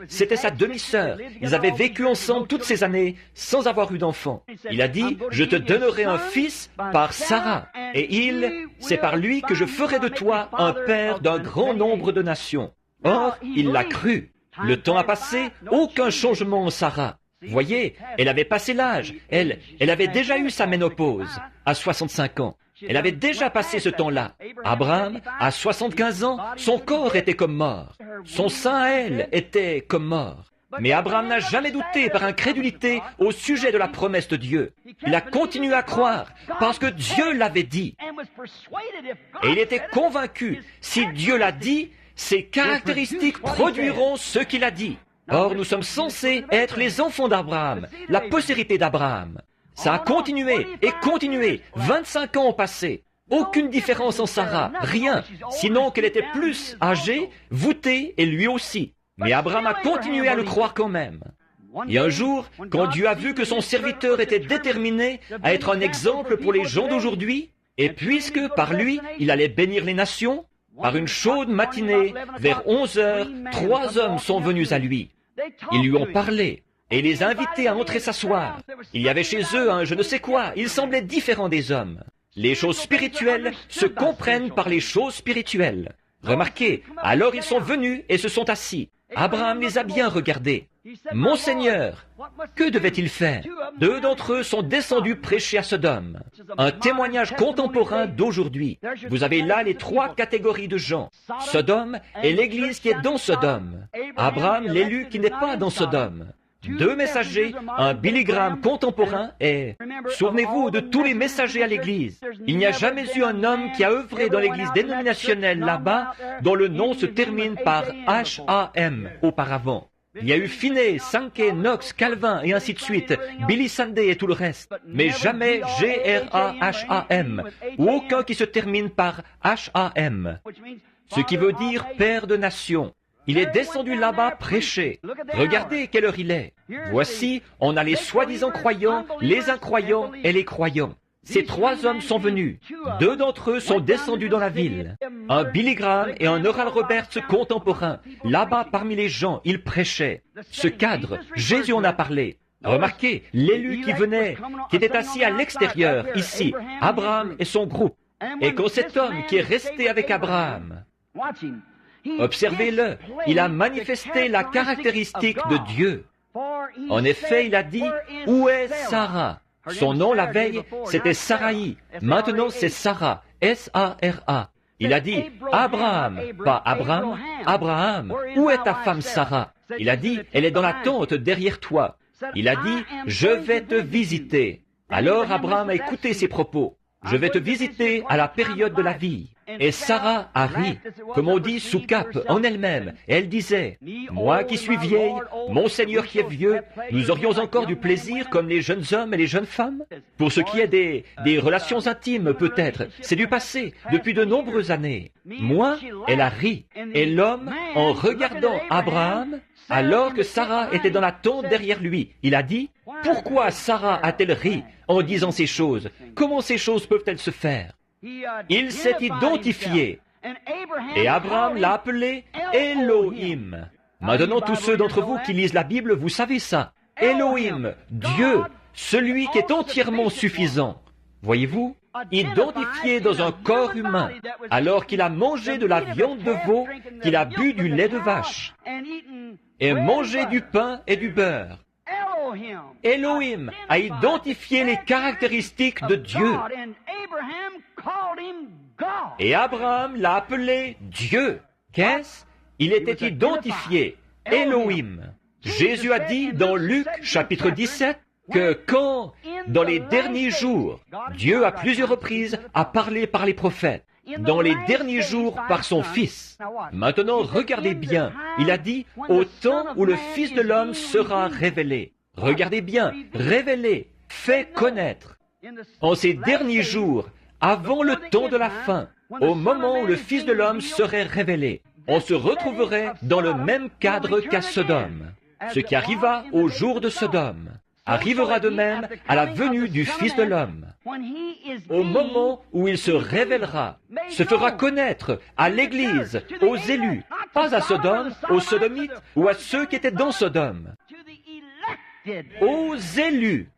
C'était sa demi-sœur. Ils avaient vécu ensemble toutes ces années sans avoir eu d'enfant. Il a dit, je te donnerai un fils par Sarah. Et c'est par lui que je ferai de toi un père d'un grand nombre de nations. Or, il l'a cru. Le temps a passé, aucun changement en Sarah. Voyez, elle avait passé l'âge. Elle avait déjà eu sa ménopause à 65 ans. Elle avait déjà passé ce temps-là. Abraham, à 75 ans, son corps était comme mort. Son sein à elle était comme mort. Mais Abraham n'a jamais douté par incrédulité au sujet de la promesse de Dieu. Il a continué à croire parce que Dieu l'avait dit. Et il était convaincu, si Dieu l'a dit, ses caractéristiques produiront ce qu'il a dit. Or, nous sommes censés être les enfants d'Abraham, la postérité d'Abraham. Ça a continué et continué. 25 ans ont passé. Aucune différence en Sarah, rien, sinon qu'elle était plus âgée, voûtée et lui aussi. Mais Abraham a continué à le croire quand même. Et un jour, quand Dieu a vu que son serviteur était déterminé à être un exemple pour les gens d'aujourd'hui, et puisque par lui, il allait bénir les nations, par une chaude matinée, vers 11 heures, 3 hommes sont venus à lui. Ils lui ont parlé et les a invités à entrer s'asseoir. Il y avait chez eux un je ne sais quoi, ils semblaient différents des hommes. Les choses spirituelles se comprennent par les choses spirituelles. Remarquez, alors ils sont venus et se sont assis. Abraham les a bien regardés. « Mon Seigneur, que devait-il faire ?» 2 d'entre eux sont descendus prêcher à Sodome. Un témoignage contemporain d'aujourd'hui. Vous avez là les 3 catégories de gens. Sodome et l'Église qui est dans Sodome. Abraham, l'élu qui n'est pas dans Sodome. 2 messagers, un Billy Graham contemporain et... Souvenez-vous de tous les messagers à l'Église. Il n'y a jamais eu un homme qui a œuvré dans l'Église dénominationnelle là-bas dont le nom se termine par H-A-M auparavant. Il y a eu Finney, Sankey, Knox, Calvin et ainsi de suite, Billy Sunday et tout le reste, mais jamais G-R-A-H-A-M, ou aucun qui se termine par H-A-M, ce qui veut dire Père de Nation. Il est descendu là-bas prêcher. Regardez quelle heure il est. Voici, on a les soi-disant croyants, les incroyants et les croyants. Ces 3 hommes sont venus. 2 d'entre eux sont descendus dans la ville. Un Billy Graham et un Oral Roberts contemporain. Là-bas, parmi les gens, ils prêchaient. Ce cadre, Jésus en a parlé. Remarquez, l'élu qui venait, qui était assis à l'extérieur, ici, Abraham et son groupe. Et quand cet homme qui est resté avec Abraham, observez-le, il a manifesté la caractéristique de Dieu. En effet, il a dit, « Où est Sarah ?» Son nom la veille, c'était Saraï. Maintenant, c'est Sarah, S-A-R-A. Il a dit, Abraham, pas Abraham, Abraham, où est ta femme Sarah? Il a dit, elle est dans la tente derrière toi. Il a dit, je vais te visiter. Alors Abraham a écouté ses propos. Je vais te visiter à la période de la vie. Et Sarah a ri, comme on dit sous cape en elle-même. Elle disait, moi qui suis vieille, mon Seigneur qui est vieux, nous aurions encore du plaisir comme les jeunes hommes et les jeunes femmes? Pour ce qui est des relations intimes, peut-être, c'est du passé, depuis de nombreuses années. Moi, elle a ri. Et l'homme, en regardant Abraham, alors que Sarah était dans la tente derrière lui, il a dit, pourquoi Sarah a-t-elle ri en disant ces choses? Comment ces choses peuvent-elles se faire? Il s'est identifié. Et Abraham l'a appelé Elohim. Maintenant, tous ceux d'entre vous qui lisent la Bible, vous savez ça. Elohim, Dieu, celui qui est entièrement suffisant. Voyez-vous? Identifié dans un corps humain, alors qu'il a mangé de la viande de veau, qu'il a bu du lait de vache, et mangé du pain et du beurre. Elohim a identifié les caractéristiques de Dieu. Et Abraham l'a appelé Dieu. Qu'est-ce? Il était identifié. Elohim. Jésus a dit dans Luc chapitre 17 que quand, dans les derniers jours, Dieu à plusieurs reprises a parlé par les prophètes, dans les derniers jours par son Fils. Maintenant, regardez bien, il a dit au temps où le Fils de l'homme sera révélé. Regardez bien, révélé, fait connaître. En ces derniers jours, avant le temps de la fin, au moment où le Fils de l'homme serait révélé, on se retrouverait dans le même cadre qu'à Sodome. Ce qui arriva au jour de Sodome arrivera de même à la venue du Fils de l'homme. Au moment où il se révélera, se fera connaître à l'Église, aux élus, pas à Sodome, aux sodomites ou à ceux qui étaient dans Sodome, aux élus.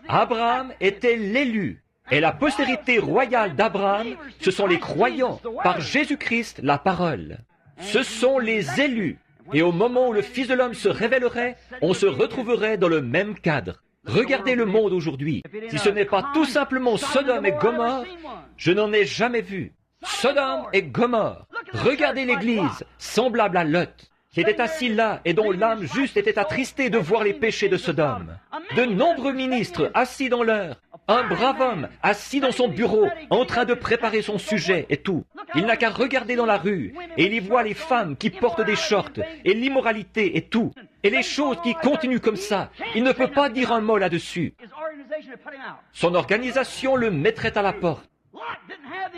Abraham était l'élu, et la postérité royale d'Abraham, ce sont les croyants, par Jésus-Christ, la parole. Ce sont les élus. Et au moment où le Fils de l'homme se révélerait, on se retrouverait dans le même cadre. Regardez le monde aujourd'hui. Si ce n'est pas tout simplement Sodome et Gomorrhe, je n'en ai jamais vu. Sodome et Gomorrhe. Regardez l'Église, semblable à Lot, qui était assis là et dont l'âme juste était attristée de voir les péchés de Sodome. De nombreux ministres assis dans l'heure, un brave homme assis dans son bureau en train de préparer son sujet et tout. Il n'a qu'à regarder dans la rue et il y voit les femmes qui portent des shorts et l'immoralité et tout. Et les choses qui continuent comme ça, il ne peut pas dire un mot là-dessus. Son organisation le mettrait à la porte.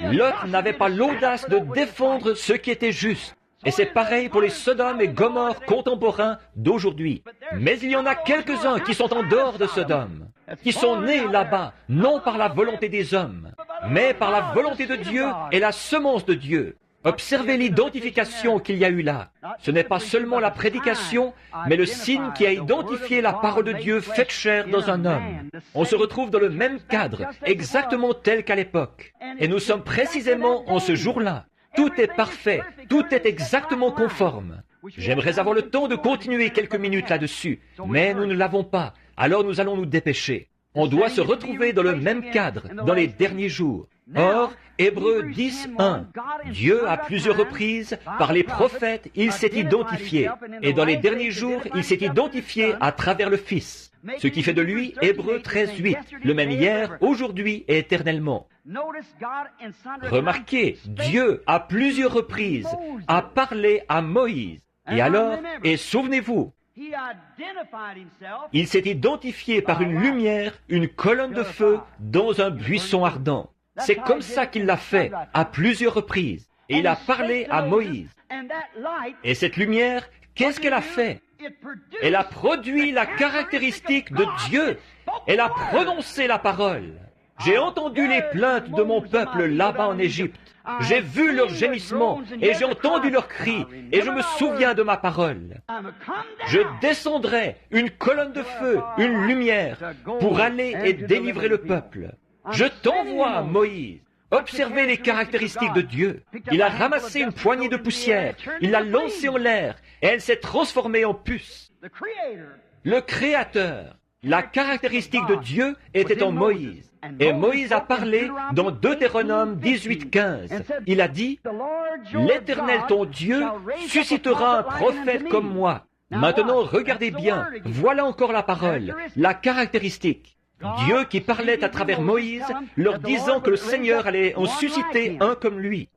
Lot n'avait pas l'audace de défendre ce qui était juste. Et c'est pareil pour les Sodome et Gomorre contemporains d'aujourd'hui. Mais il y en a quelques-uns qui sont en dehors de Sodome, qui sont nés là-bas, non par la volonté des hommes, mais par la volonté de Dieu et la semence de Dieu. Observez l'identification qu'il y a eu là. Ce n'est pas seulement la prédication, mais le signe qui a identifié la parole de Dieu faite chair dans un homme. On se retrouve dans le même cadre, exactement tel qu'à l'époque. Et nous sommes précisément en ce jour-là. Tout est parfait, tout est exactement conforme. J'aimerais avoir le temps de continuer quelques minutes là-dessus, mais nous ne l'avons pas, alors nous allons nous dépêcher. On doit se retrouver dans le même cadre, dans les derniers jours. Or, Hébreux 10, 1, Dieu à plusieurs reprises, par les prophètes, il s'est identifié, et dans les derniers jours, il s'est identifié à travers le Fils, ce qui fait de lui Hébreux 13, 8, le même hier, aujourd'hui et éternellement. Remarquez, Dieu à plusieurs reprises a parlé à Moïse, et alors, et souvenez-vous, il s'est identifié par une lumière, une colonne de feu dans un buisson ardent. C'est comme ça qu'il l'a fait à plusieurs reprises. Et il a parlé à Moïse. Et cette lumière, qu'est-ce qu'elle a fait? Elle a produit la caractéristique de Dieu. Elle a prononcé la parole. J'ai entendu les plaintes de mon peuple là-bas en Égypte. J'ai vu leurs gémissements et j'ai entendu leurs cris et je me souviens de ma parole. Je descendrai une colonne de feu, une lumière pour aller et délivrer le peuple. Je t'envoie, Moïse. Observez les caractéristiques de Dieu. Il a ramassé une poignée de poussière, il l'a lancée en l'air et elle s'est transformée en puce. Le Créateur, la caractéristique de Dieu était en Moïse. Et Moïse a parlé dans Deutéronome 18, 15. Il a dit, « L'Éternel ton Dieu suscitera un prophète comme moi. » Maintenant, regardez bien, voilà encore la parole, la caractéristique. Dieu qui parlait à travers Moïse, leur disant que le Seigneur allait en susciter un comme lui.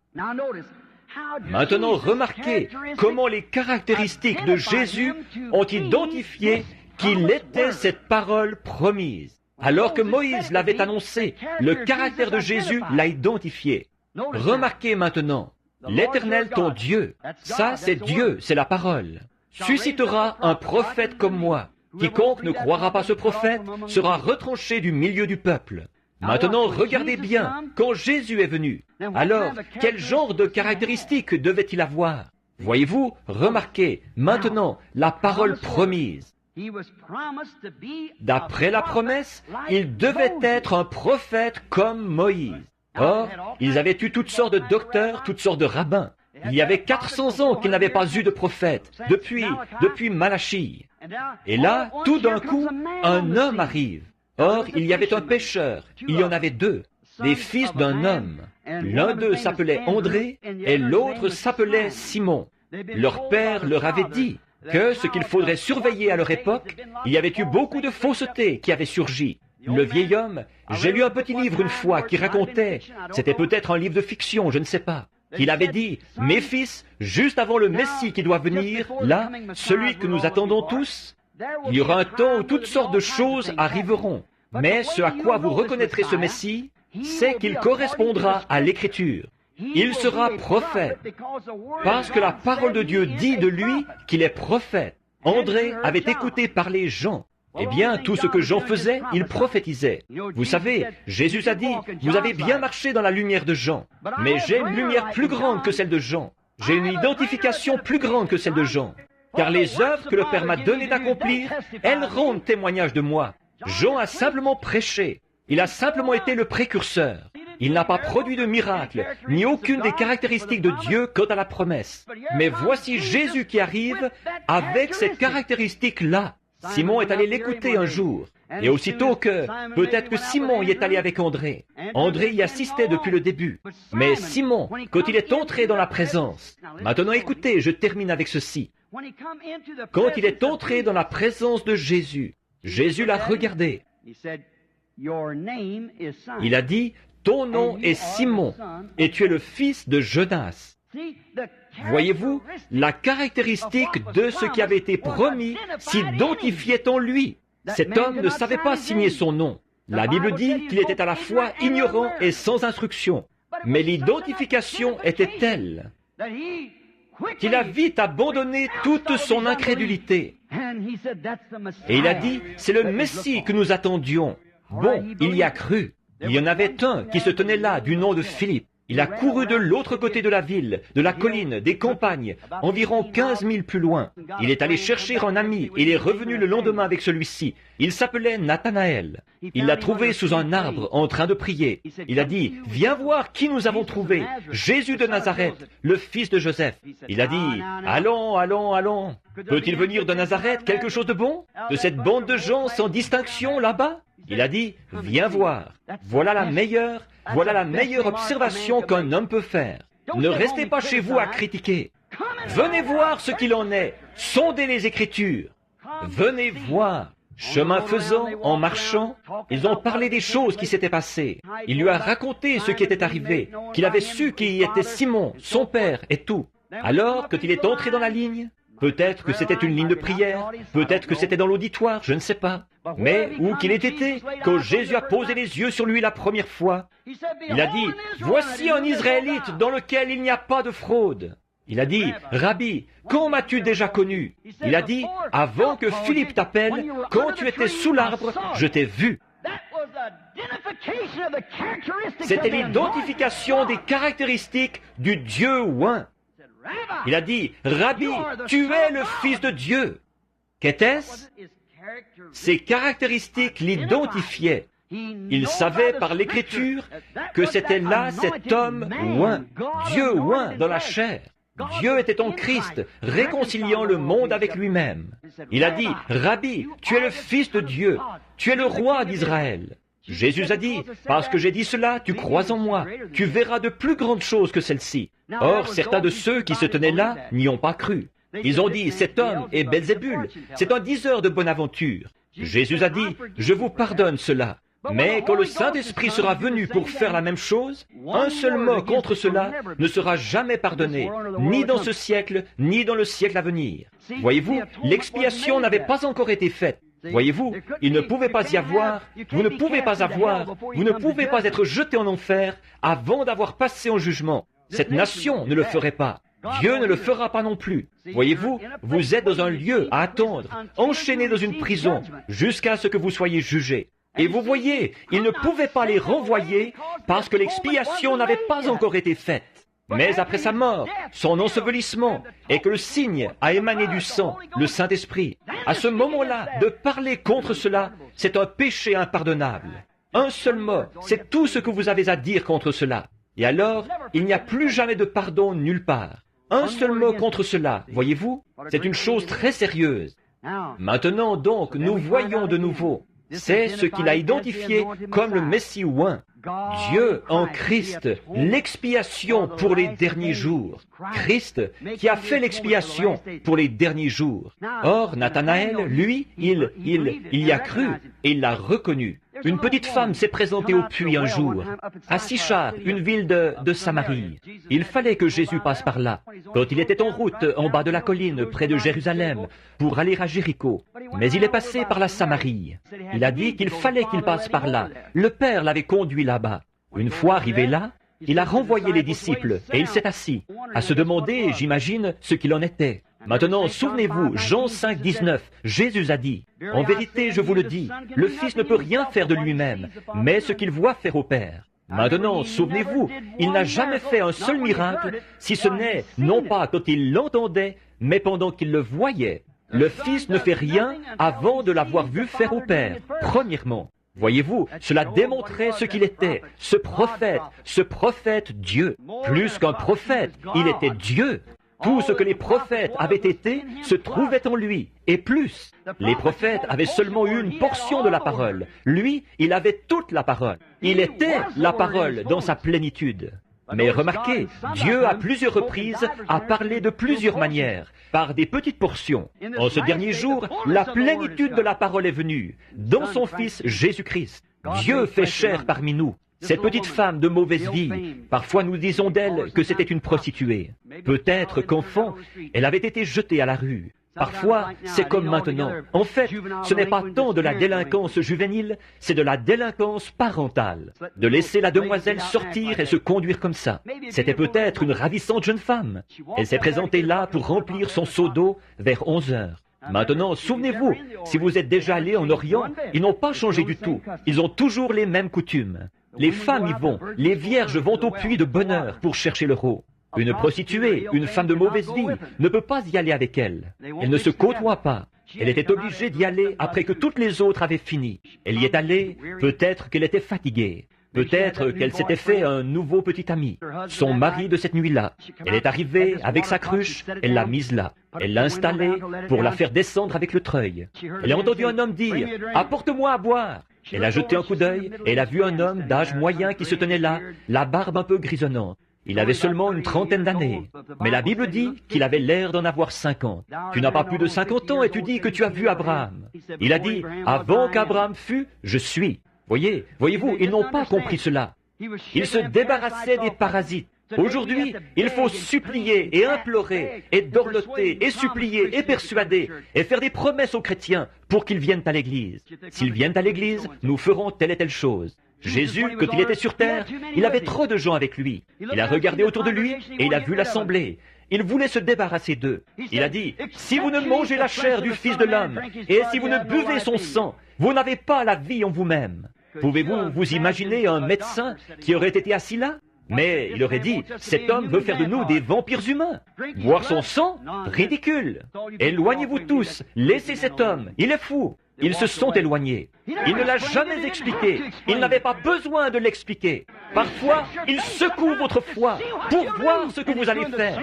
Maintenant, remarquez comment les caractéristiques de Jésus ont identifié qu'il était cette parole promise. Alors que Moïse l'avait annoncé, le caractère de Jésus l'a identifié. Remarquez maintenant, l'Éternel ton Dieu, ça c'est Dieu, c'est la parole, suscitera un prophète comme moi. Quiconque ne croira pas ce prophète sera retranché du milieu du peuple. Maintenant, regardez bien, quand Jésus est venu, alors, quel genre de caractéristiques devait-il avoir? Voyez-vous, remarquez, maintenant, la parole promise. D'après la promesse, il devait être un prophète comme Moïse. Or, ils avaient eu toutes sortes de docteurs, toutes sortes de rabbins. Il y avait 400 ans qu'ils n'avaient pas eu de prophète, depuis Malachie. Et là, tout d'un coup, un homme arrive. Or, il y avait un pécheur, il y en avait deux, les fils d'un homme. L'un d'eux s'appelait André et l'autre s'appelait Simon. Leur père leur avait dit, que ce qu'il faudrait surveiller à leur époque, il y avait eu beaucoup de faussetés qui avaient surgi. Le vieil homme, j'ai lu un petit livre une fois qui racontait, c'était peut-être un livre de fiction, je ne sais pas, qu'il avait dit, « Mes fils, juste avant le Messie qui doit venir, là, celui que nous attendons tous, il y aura un temps où toutes sortes de choses arriveront. Mais ce à quoi vous reconnaîtrez ce Messie, c'est qu'il correspondra à l'Écriture. Il sera prophète, parce que la parole de Dieu dit de lui qu'il est prophète. » André avait écouté parler Jean. Eh bien, tout ce que Jean faisait, il prophétisait. Vous savez, Jésus a dit, « Vous avez bien marché dans la lumière de Jean, mais j'ai une lumière plus grande que celle de Jean. J'ai une identification plus grande que celle de Jean. Car les œuvres que le Père m'a donné d'accomplir, elles rendent témoignage de moi. Jean a simplement prêché. Il a simplement été le précurseur. Il n'a pas produit de miracle, ni aucune des caractéristiques de Dieu quant à la promesse. Mais voici Jésus qui arrive avec cette caractéristique-là. Simon est allé l'écouter un jour. Et aussitôt que, peut-être que Simon y est allé avec André. André y assistait depuis le début. Mais Simon, quand il est entré dans la présence, maintenant écoutez, je termine avec ceci. Quand il est entré dans la présence de Jésus, Jésus l'a regardé. Il a dit, « Ton nom est Simon, et tu es le fils de Jonas. » Voyez-vous, la caractéristique de ce qui avait été promis s'identifiait en lui. Cet homme ne savait pas signer son nom. La Bible dit qu'il était à la fois ignorant et sans instruction. Mais l'identification était telle qu'il a vite abandonné toute son incrédulité. Et il a dit, c'est le Messie que nous attendions. Bon, il y a cru. Il y en avait un qui se tenait là, du nom de Philippe. Il a couru de l'autre côté de la ville, de la colline, des campagnes, environ 15 000 plus loin. Il est allé chercher un ami et il est revenu le lendemain avec celui-ci. Il s'appelait Nathanaël. Il l'a trouvé sous un arbre en train de prier. Il a dit, « Viens voir qui nous avons trouvé, Jésus de Nazareth, le fils de Joseph. » Il a dit, « Allons, allons, allons. Peut-il venir de Nazareth quelque chose de bon? De cette bande de gens sans distinction là-bas ?» Il a dit, « Viens voir. Voilà la meilleure observation qu'un homme peut faire. Ne restez pas chez vous à critiquer. Venez voir ce qu'il en est. Sondez les Écritures. Venez voir. » Chemin faisant, en marchant, ils ont parlé des choses qui s'étaient passées. Il lui a raconté ce qui était arrivé, qu'il avait su qui était Simon, son père et tout. Alors, quand il est entré dans la ligne, peut-être que c'était une ligne de prière, peut-être que c'était dans l'auditoire, je ne sais pas. Mais où qu'il ait été, quand Jésus a posé les yeux sur lui la première fois, il a dit, « Voici un Israélite dans lequel il n'y a pas de fraude. » Il a dit, « Rabbi, quand m'as-tu déjà connu ?» Il a dit, « Avant que Philippe t'appelle, quand tu étais sous l'arbre, je t'ai vu. » C'était l'identification des caractéristiques du Dieu oint. Il a dit, « Rabbi, tu es le Fils de Dieu. » Qu'était-ce? Ces caractéristiques l'identifiaient. Il savait par l'Écriture que c'était là cet homme oint, Dieu oint dans la chair. Dieu était en Christ, réconciliant le monde avec lui-même. Il a dit, « Rabbi, tu es le Fils de Dieu, tu es le roi d'Israël. » Jésus a dit, « Parce que j'ai dit cela, tu crois en moi, tu verras de plus grandes choses que celles-ci. » Or, certains de ceux qui se tenaient là n'y ont pas cru. Ils ont dit, « Cet homme est Belzébul, c'est un diseur de bonne aventure. » Jésus a dit, « Je vous pardonne cela. » Mais quand le Saint-Esprit sera venu pour faire la même chose, un seul mot contre cela ne sera jamais pardonné, ni dans ce siècle, ni dans le siècle à venir. Voyez-vous, l'expiation n'avait pas encore été faite. Voyez-vous, il ne pouvait pas y avoir, vous ne pouvez pas être jeté en enfer avant d'avoir passé en jugement. Cette nation ne le ferait pas. Dieu ne le fera pas non plus. Voyez-vous, vous êtes dans un lieu à attendre, enchaîné dans une prison, jusqu'à ce que vous soyez jugés. Et vous voyez, il ne pouvait pas les renvoyer parce que l'expiation n'avait pas encore été faite. Mais après sa mort, son ensevelissement, et que le signe a émané du sang, le Saint-Esprit, à ce moment-là, de parler contre cela, c'est un péché impardonnable. Un seul mot, c'est tout ce que vous avez à dire contre cela. Et alors, il n'y a plus jamais de pardon nulle part. Un seul mot contre cela, voyez-vous, c'est une chose très sérieuse. Maintenant donc, nous voyons de nouveau. C'est ce qu'il a identifié comme le Messie oint. Dieu en Christ, l'expiation pour les derniers jours. Christ qui a fait l'expiation pour les derniers jours. Or, Nathanaël, lui, il y a cru et il l'a reconnu. Une petite femme s'est présentée au puits un jour, à Sichar, une ville de Samarie. Il fallait que Jésus passe par là, quand il était en route en bas de la colline près de Jérusalem pour aller à Jéricho. Mais il est passé par la Samarie. Il a dit qu'il fallait qu'il passe par là. Le Père l'avait conduit là-bas. Une fois arrivé là, il a renvoyé les disciples et il s'est assis, à se demander, j'imagine, ce qu'il en était. Maintenant, souvenez-vous, Jean 5, 19, Jésus a dit, « En vérité, je vous le dis, le Fils ne peut rien faire de lui-même, mais ce qu'il voit faire au Père. » Maintenant, souvenez-vous, il n'a jamais fait un seul miracle, si ce n'est, non pas quand il l'entendait, mais pendant qu'il le voyait. Le Fils ne fait rien avant de l'avoir vu faire au Père, premièrement. Voyez-vous, cela démontrait ce qu'il était, ce prophète Dieu. Plus qu'un prophète, il était Dieu. Tout ce que les prophètes avaient été se trouvait en lui, et plus. Les prophètes avaient seulement eu une portion de la parole. Lui, il avait toute la parole. Il était la parole dans sa plénitude. Mais remarquez, Dieu à plusieurs reprises a parlé de plusieurs manières, par des petites portions. En ce dernier jour, la plénitude de la parole est venue, dans son Fils Jésus-Christ. Dieu fait chair parmi nous. Cette petite femme de mauvaise vie, parfois nous disons d'elle que c'était une prostituée. Peut-être qu'enfant, elle avait été jetée à la rue. Parfois, c'est comme maintenant. En fait, ce n'est pas tant de la délinquance juvénile, c'est de la délinquance parentale. De laisser la demoiselle sortir et se conduire comme ça. C'était peut-être une ravissante jeune femme. Elle s'est présentée là pour remplir son seau d'eau vers 11 heures. Maintenant, souvenez-vous, si vous êtes déjà allé en Orient, ils n'ont pas changé du tout. Ils ont toujours les mêmes coutumes. Les femmes y vont, les vierges vont au puits de bonne heure pour chercher leur eau. Une prostituée, une femme de mauvaise vie, ne peut pas y aller avec elle. Elle ne se côtoie pas. Elle était obligée d'y aller après que toutes les autres avaient fini. Elle y est allée, peut-être qu'elle était fatiguée. Peut-être qu'elle s'était fait un nouveau petit ami, son mari de cette nuit-là. Elle est arrivée avec sa cruche, elle l'a mise là. Elle l'a installée pour la faire descendre avec le treuil. Elle a entendu un homme dire « Apporte-moi à boire !» Elle a jeté un coup d'œil et elle a vu un homme d'âge moyen qui se tenait là, la barbe un peu grisonnante. Il avait seulement une trentaine d'années. Mais la Bible dit qu'il avait l'air d'en avoir 50. Tu n'as pas plus de 50 ans et tu dis que tu as vu Abraham. Il a dit « Avant qu'Abraham fût, je suis ». Voyez-vous, ils n'ont pas compris cela. Ils se débarrassaient des parasites. Aujourd'hui, il faut supplier et implorer et dorloter et supplier et persuader et faire des promesses aux chrétiens pour qu'ils viennent à l'Église. S'ils viennent à l'Église, nous ferons telle et telle chose. Jésus, quand il était sur terre, il avait trop de gens avec lui. Il a regardé autour de lui et il a vu l'assemblée. Il voulait se débarrasser d'eux. Il a dit, « Si vous ne mangez la chair du Fils de l'homme et si vous ne buvez son sang, vous n'avez pas la vie en vous-même. » Pouvez-vous vous imaginer un médecin qui aurait été assis là? Mais il aurait dit, cet homme veut faire de nous des vampires humains. Boire son sang? Ridicule. Éloignez-vous tous, laissez cet homme, il est fou. Ils se sont éloignés. Il ne l'a jamais expliqué. Il n'avait pas besoin de l'expliquer. Parfois, il secoue votre foi pour voir ce que vous allez faire.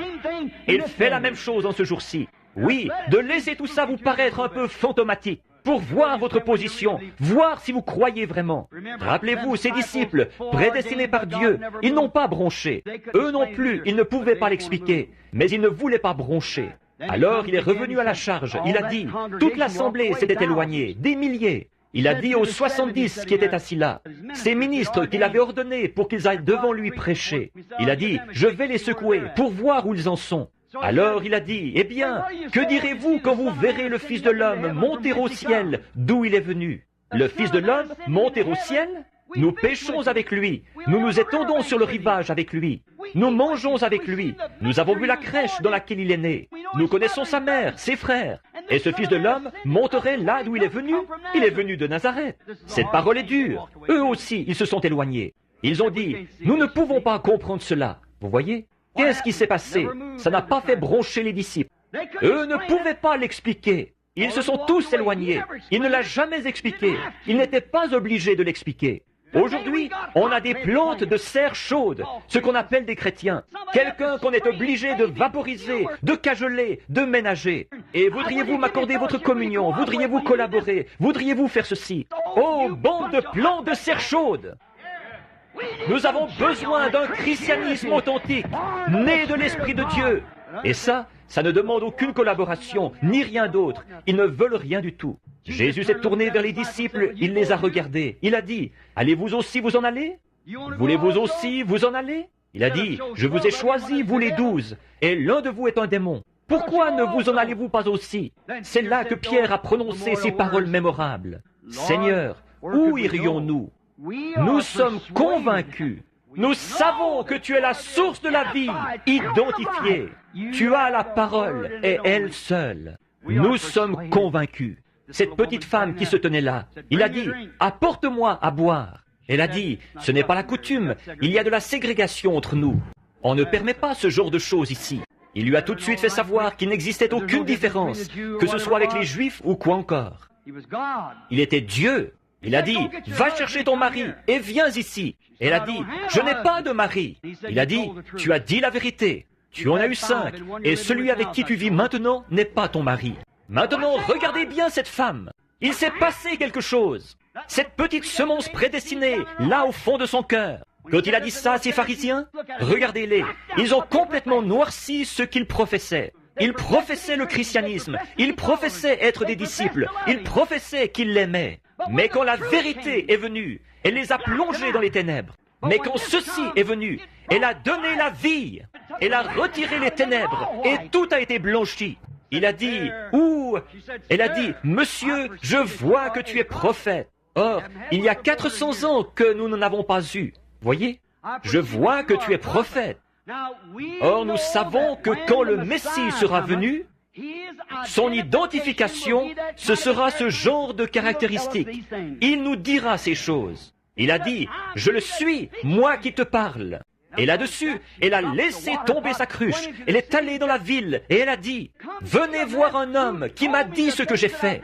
Il fait la même chose en ce jour-ci. Oui, de laisser tout ça vous paraître un peu fantomatique, pour voir votre position, voir si vous croyez vraiment. Rappelez-vous, ces disciples, prédestinés par Dieu, ils n'ont pas bronché. Eux non plus, ils ne pouvaient pas l'expliquer, mais ils ne voulaient pas broncher. Alors il est revenu à la charge, il a dit, toute l'assemblée s'était éloignée, des milliers. Il a dit aux 70 qui étaient assis là, ces ministres qu'il avait ordonnés pour qu'ils aillent devant lui prêcher. Il a dit, je vais les secouer pour voir où ils en sont. Alors il a dit, eh bien, que direz-vous quand vous verrez le Fils de l'homme monter au ciel d'où il est venu? Le Fils de l'homme monter au ciel? Nous pêchons avec lui, nous nous étendons sur le rivage avec lui, nous mangeons avec lui, nous avons vu la crèche dans laquelle il est né, nous connaissons sa mère, ses frères, et ce Fils de l'homme monterait là d'où il est venu de Nazareth. Cette parole est dure, eux aussi ils se sont éloignés. Ils ont dit, nous ne pouvons pas comprendre cela, vous voyez? Qu'est-ce qui s'est passé? Ça n'a pas fait broncher les disciples. Eux ne pouvaient pas l'expliquer. Ils se sont tous éloignés. Il ne l'a jamais expliqué. Il n'était pas obligé de l'expliquer. Aujourd'hui, on a des plantes de serre chaude, ce qu'on appelle des chrétiens. Quelqu'un qu'on est obligé de vaporiser, de cajoler, de ménager. Et voudriez-vous m'accorder votre communion? Voudriez-vous collaborer? Voudriez-vous faire ceci? Oh, bande de plantes de serre chaude! Nous avons besoin d'un christianisme authentique, né de l'Esprit de Dieu. Et ça ne demande aucune collaboration, ni rien d'autre. Ils ne veulent rien du tout. Jésus s'est tourné vers les disciples, il les a regardés. Il a dit, allez-vous aussi vous en aller? Voulez-vous aussi vous en aller? Il a dit, je vous ai choisis, vous les 12, et l'un de vous est un démon. Pourquoi ne vous en allez-vous pas aussi? C'est là que Pierre a prononcé ces paroles mémorables. Seigneur, où irions-nous? Nous sommes convaincus. Nous savons que tu es la source de la vie, identifiée. Tu as la parole et elle seule. Nous sommes convaincus. Cette petite femme qui se tenait là, il a dit, apporte-moi à boire. Elle a dit, ce n'est pas la coutume, il y a de la ségrégation entre nous. On ne permet pas ce genre de choses ici. Il lui a tout de suite fait savoir qu'il n'existait aucune différence, que ce soit avec les Juifs ou quoi encore. Il était Dieu. Il a dit, va chercher ton mari et viens ici. Elle a dit, je n'ai pas de mari. Il a dit, tu as dit la vérité. Tu en as eu 5, et celui avec qui tu vis maintenant n'est pas ton mari. Maintenant, regardez bien cette femme. Il s'est passé quelque chose. Cette petite semence prédestinée, là au fond de son cœur. Quand il a dit ça à ses pharisiens, regardez-les. Ils ont complètement noirci ce qu'ils professaient. Ils professaient le christianisme. Ils professaient être des disciples. Ils professaient qu'ils l'aimaient. Mais quand la vérité est venue, elle les a plongés dans les ténèbres. Mais quand ceci est venu, elle a donné la vie. Elle a retiré les ténèbres et tout a été blanchi. Il a dit, elle a dit, monsieur, je vois que tu es prophète. Or, il y a 400 ans que nous n'en avons pas eu. Voyez, je vois que tu es prophète. Or, nous savons que quand le Messie sera venu, son identification, ce sera ce genre de caractéristiques. Il nous dira ces choses. Il a dit, je le suis, moi qui te parle. Et là-dessus, elle a laissé tomber sa cruche. Elle est allée dans la ville et elle a dit, venez voir un homme qui m'a dit ce que j'ai fait.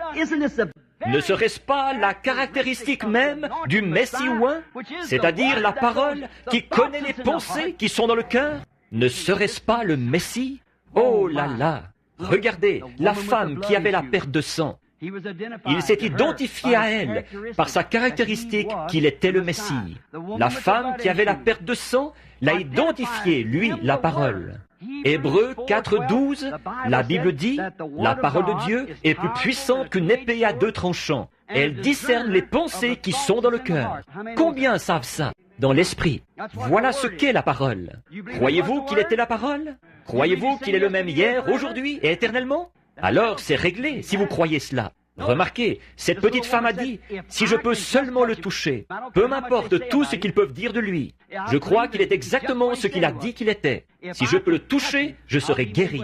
Ne serait-ce pas la caractéristique même du Messie oint, c'est-à-dire la parole qui connaît les pensées qui sont dans le cœur? Ne serait-ce pas le Messie? Oh là là! Regardez, la femme qui avait la perte de sang. Il s'est identifié à elle par sa caractéristique qu'il était le Messie. La femme qui avait la perte de sang l'a identifié, lui, la parole. Hébreux 4:12, la Bible dit, la parole de Dieu est plus puissante qu'une épée à 2 tranchants. Elle discerne les pensées qui sont dans le cœur. Combien savent ça? Dans l'esprit. Voilà ce qu'est la parole. Croyez-vous qu'il était la parole? Croyez-vous qu'il est le même hier, aujourd'hui et éternellement? Alors c'est réglé si vous croyez cela. Remarquez, cette petite femme a dit, si je peux seulement le toucher, peu m'importe tout ce qu'ils peuvent dire de lui. Je crois qu'il est exactement ce qu'il a dit qu'il était. Si je peux le toucher, je serai guéri.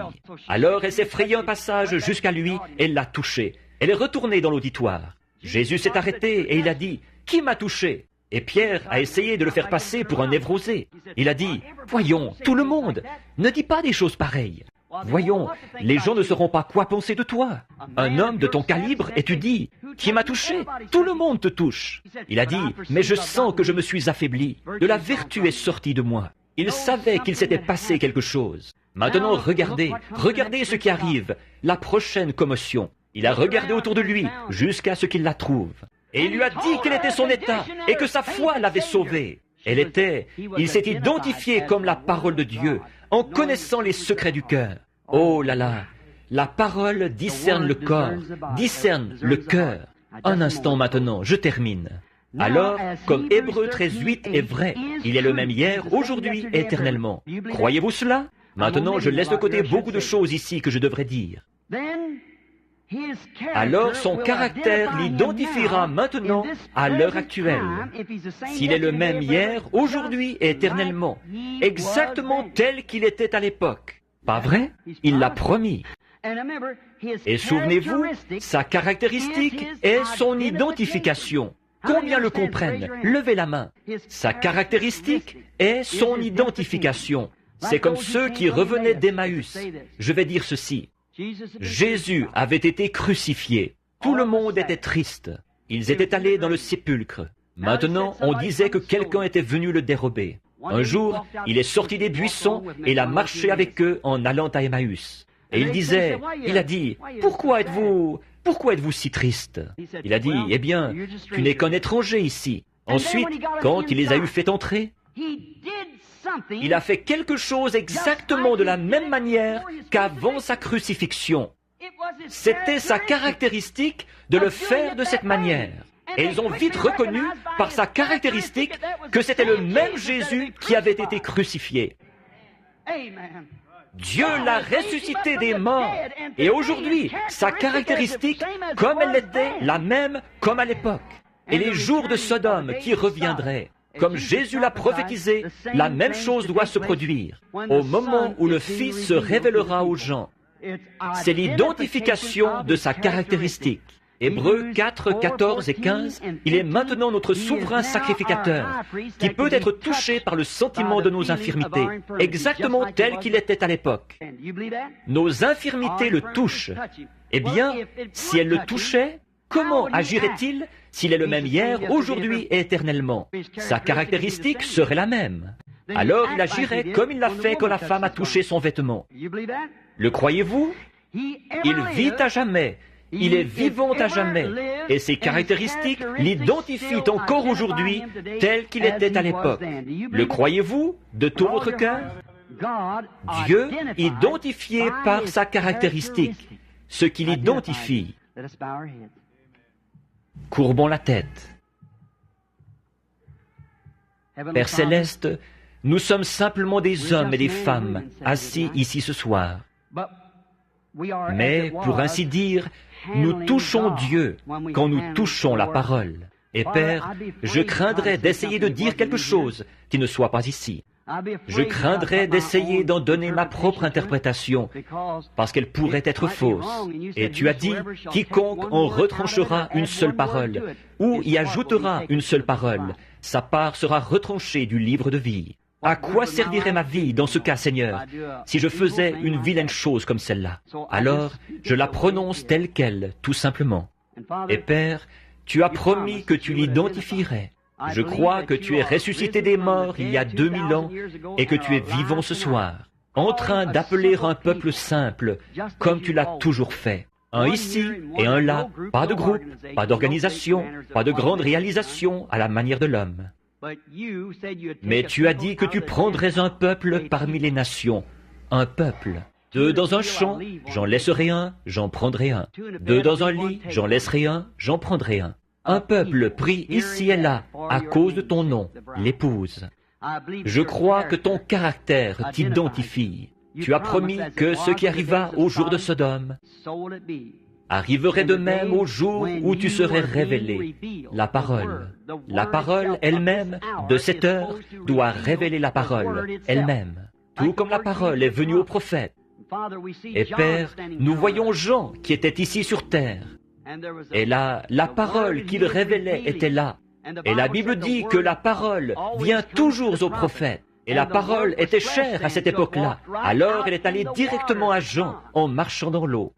Alors elle s'est frayé un passage jusqu'à lui et l'a touché. Elle est retournée dans l'auditoire. Jésus s'est arrêté et il a dit, qui m'a touché? Et Pierre a essayé de le faire passer pour un névrosé. Il a dit, voyons, tout le monde, ne dis pas des choses pareilles. Voyons, les gens ne sauront pas quoi penser de toi. Un homme de ton calibre et tu dis, qui m'a touché? Tout le monde te touche. Il a dit, mais je sens que je me suis affaibli. De la vertu est sortie de moi. Il savait qu'il s'était passé quelque chose. Maintenant, regardez ce qui arrive, la prochaine commotion. Il a regardé autour de lui jusqu'à ce qu'il la trouve. Et il lui a dit quel était son état et que sa foi l'avait sauvé. Il s'est identifié comme la parole de Dieu en connaissant les secrets du cœur. Oh là là, la parole discerne le corps, discerne le cœur. Un instant maintenant, je termine. Alors, comme Hébreux 13:8 est vrai, il est le même hier, aujourd'hui et éternellement. Croyez-vous cela? Maintenant, je laisse de côté beaucoup de choses ici que je devrais dire. Alors son caractère l'identifiera maintenant à l'heure actuelle. S'il est le même hier, aujourd'hui et éternellement, exactement tel qu'il était à l'époque. Pas vrai? Il l'a promis. Et souvenez-vous, sa caractéristique est son identification. Combien le comprennent? Levez la main. Sa caractéristique est son identification. C'est comme ceux qui revenaient d'Emmaüs. Je vais dire ceci. Jésus avait été crucifié. Tout le monde était triste. Ils étaient allés dans le sépulcre. Maintenant, on disait que quelqu'un était venu le dérober. Un jour, il est sorti des buissons et il a marché avec eux en allant à Emmaüs. Et il a dit, pourquoi êtes-vous si triste? Il a dit, eh bien, tu n'es qu'un étranger ici. Ensuite, quand il les a eu fait entrer, il a fait quelque chose exactement de la même manière qu'avant sa crucifixion. C'était sa caractéristique de le faire de cette manière. Et ils ont vite reconnu, par sa caractéristique, que c'était le même Jésus qui avait été crucifié. Dieu l'a ressuscité des morts. Et aujourd'hui, sa caractéristique, comme elle l'était, la même comme à l'époque. Et les jours de Sodome qui reviendraient, comme Jésus l'a prophétisé, la même chose doit se produire. Au moment où le Fils se révélera aux gens, c'est l'identification de sa caractéristique. Hébreux 4, 14 et 15, il est maintenant notre souverain sacrificateur, qui peut être touché par le sentiment de nos infirmités, exactement tel qu'il était à l'époque. Nos infirmités le touchent. Eh bien, si elles le touchaient, comment agirait-il s'il est le même hier, aujourd'hui et éternellement? Sa caractéristique serait la même. Alors il agirait comme il l'a fait quand la femme a touché son vêtement. Le croyez-vous? Il vit à jamais. Il est vivant à jamais, et ses caractéristiques l'identifient encore aujourd'hui tel qu'il était à l'époque. Le croyez-vous de tout votre cœur? Dieu identifié par sa caractéristique, ce qui l'identifie. Courbons la tête. Père Céleste, nous sommes simplement des hommes et des femmes assis ici ce soir. Mais, pour ainsi dire, nous touchons Dieu quand nous touchons la parole. Et Père, je craindrais d'essayer de dire quelque chose qui ne soit pas ici. Je craindrais d'essayer d'en donner ma propre interprétation, parce qu'elle pourrait être fausse. Et tu as dit, quiconque en retranchera une seule parole, ou y ajoutera une seule parole, sa part sera retranchée du livre de vie. À quoi servirait ma vie dans ce cas, Seigneur, si je faisais une vilaine chose comme celle-là? Alors, je la prononce telle qu'elle, tout simplement. Et Père, tu as promis que tu l'identifierais. Je crois que tu es ressuscité des morts il y a 2000 ans et que tu es vivant ce soir, en train d'appeler un peuple simple, comme tu l'as toujours fait. Un ici et un là, pas de groupe, pas d'organisation, pas de grande réalisation à la manière de l'homme. Mais tu as dit que tu prendrais un peuple parmi les nations, un peuple. 2 dans un champ, j'en laisserai un, j'en prendrai un. 2 dans un lit, j'en laisserai un, j'en prendrai un. Un peuple pris ici et là, à cause de ton nom, l'épouse. Je crois que ton caractère t'identifie. Tu as promis que ce qui arriva au jour de Sodome arriverait de même au jour où tu serais révélé. La parole elle-même, de cette heure, doit révéler la parole elle-même, tout comme la parole est venue au prophète. Et Père, nous voyons Jean qui était ici sur terre. Et là, la parole qu'il révélait était là. Et la Bible dit que la parole vient toujours au prophète. Et la parole était chère à cette époque-là. Alors elle est allée directement à Jean en marchant dans l'eau.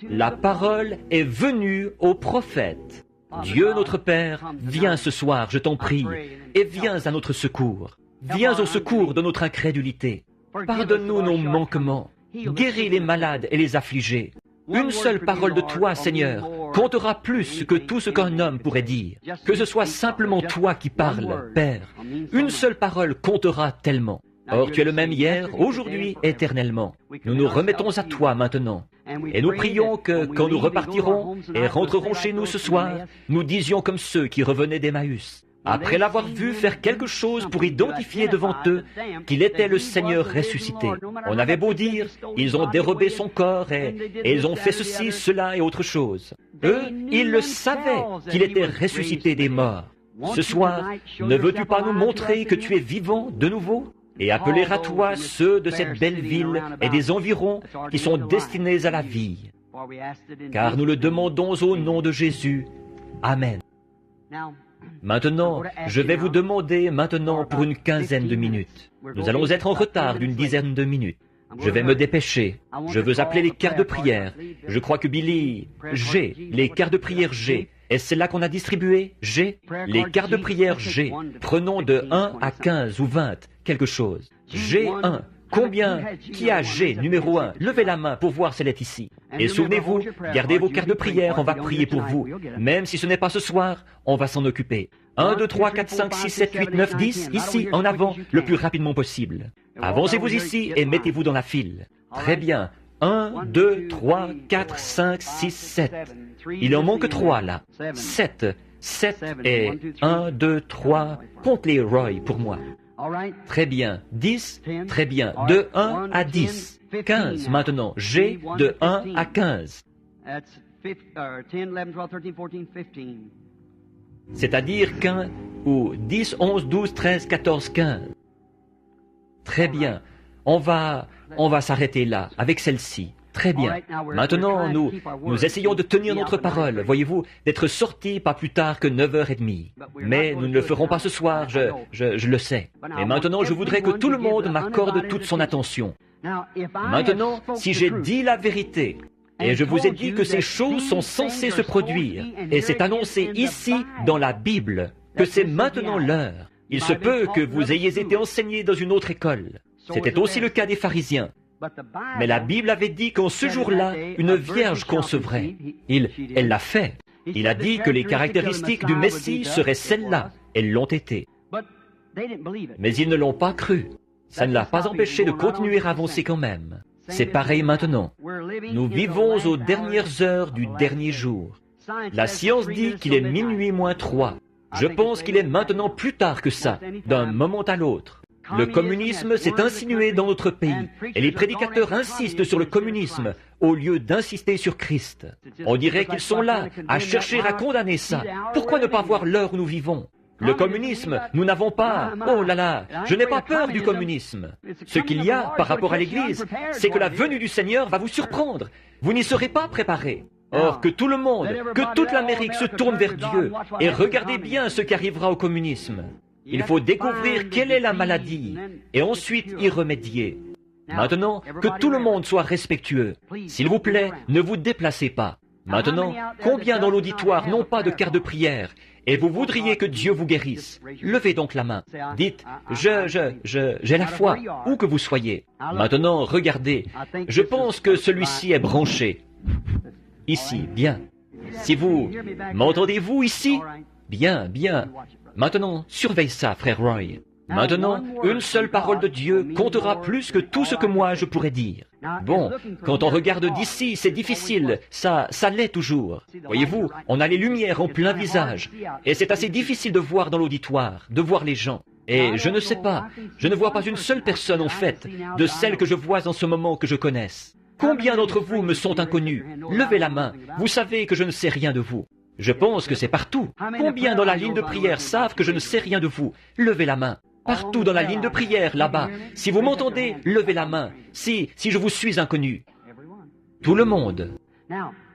La parole est venue au prophète. Dieu notre Père, viens ce soir, je t'en prie, et viens à notre secours. Viens au secours de notre incrédulité. Pardonne-nous nos manquements. Guéris les malades et les affligés. Une seule parole de toi, Seigneur, comptera plus que tout ce qu'un homme pourrait dire. Que ce soit simplement toi qui parles, Père. Une seule parole comptera tellement. Or, tu es le même hier, aujourd'hui, éternellement. Nous nous remettons à toi maintenant. Et nous prions que, quand nous repartirons et rentrerons chez nous ce soir, nous disions comme ceux qui revenaient d'Emmaüs, après l'avoir vu faire quelque chose pour identifier devant eux qu'il était le Seigneur ressuscité. On avait beau dire, ils ont dérobé son corps et ils ont fait ceci, cela et autre chose. Eux, ils le savaient qu'il était ressuscité des morts. Ce soir, ne veux-tu pas nous montrer que tu es vivant de nouveau? Et appeler à toi ceux de cette belle ville et des environs qui sont destinés à la vie. Car nous le demandons au nom de Jésus. Amen. Maintenant, je vais vous demander pour une quinzaine de minutes. Nous allons être en retard d'une dizaine de minutes. Je vais me dépêcher. Je veux appeler les quarts de prière. Je crois que Billy, G, les quarts de prière G. Est-ce celle-là qu'on a distribué? G? Les quarts de prière G. Prenons de 1 à 15 ou 20, quelque chose. G1. Combien? Qui a G, numéro 1? Levez la main pour voir si elle est ici. Et souvenez-vous, gardez vos cartes de prière, on va prier pour vous. Même si ce n'est pas ce soir, on va s'en occuper. 1, 2, 3, 4, 5, 6, 7, 8, 9, 10, ici, en avant, le plus rapidement possible. Avancez-vous ici et mettez-vous dans la file. Très bien. 1, 2, 3, 4, 5, 6, 7. Il en manque 3 là. 7. 7 et 1, 2, 3. Compte-les, Roy, pour moi. Très bien. 10. Très bien. De 1 à 10. 15 maintenant. G de 1 à 15. C'est-à-dire 15 ou 10, 11, 12, 13, 14, 15. Très bien. On va s'arrêter là, avec celle-ci. Très bien. Maintenant, nous essayons de tenir notre parole, voyez-vous, d'être sortis pas plus tard que 9h30. Mais nous ne le ferons pas ce soir, je le sais. Mais maintenant, je voudrais que tout le monde m'accorde toute son attention. Maintenant, si j'ai dit la vérité, et je vous ai dit que ces choses sont censées se produire, et c'est annoncé ici dans la Bible, que c'est maintenant l'heure. Il se peut que vous ayez été enseigné dans une autre école. C'était aussi le cas des pharisiens. Mais la Bible avait dit qu'en ce jour-là, une vierge concevrait. Elle l'a fait. Il a dit que les caractéristiques du Messie seraient celles-là. Elles l'ont été. Mais ils ne l'ont pas cru. Ça ne l'a pas empêché de continuer à avancer quand même. C'est pareil maintenant. Nous vivons aux dernières heures du dernier jour. La science dit qu'il est minuit moins 3. Je pense qu'il est maintenant plus tard que ça, d'un moment à l'autre. Le communisme s'est insinué dans notre pays, et les prédicateurs insistent sur le communisme au lieu d'insister sur Christ. On dirait qu'ils sont là, à chercher à condamner ça. Pourquoi ne pas voir l'heure où nous vivons? Le communisme, nous n'avons pas... Oh là là, je n'ai pas peur du communisme. Ce qu'il y a par rapport à l'Église, c'est que la venue du Seigneur va vous surprendre. Vous n'y serez pas préparés. Or, que tout le monde, que toute l'Amérique se tourne vers Dieu, et regardez bien ce qui arrivera au communisme. Il faut découvrir quelle est la maladie, et ensuite y remédier. Maintenant, que tout le monde soit respectueux. S'il vous plaît, ne vous déplacez pas. Maintenant, combien dans l'auditoire n'ont pas de carte de prière, et vous voudriez que Dieu vous guérisse? Levez donc la main. Dites, j'ai la foi, où que vous soyez. Maintenant, regardez, je pense que celui-ci est branché. Ici, bien. Si vous... M'entendez-vous ici? Bien, bien. Maintenant, surveille ça, frère Roy. Maintenant, une seule parole de Dieu comptera plus que tout ce que moi je pourrais dire. Bon, quand on regarde d'ici, c'est difficile, ça l'est toujours. Voyez-vous, on a les lumières en plein visage, et c'est assez difficile de voir dans l'auditoire, de voir les gens. Et je ne sais pas, je ne vois pas une seule personne en fait, de celles que je vois en ce moment que je connaisse. Combien d'entre vous me sont inconnus? Levez la main, vous savez que je ne sais rien de vous. Je pense que c'est partout. Combien dans la ligne de prière savent que je ne sais rien de vous? Levez la main. Partout dans la ligne de prière, là-bas. Si vous m'entendez, levez la main. Si je vous suis inconnu. Tout le monde.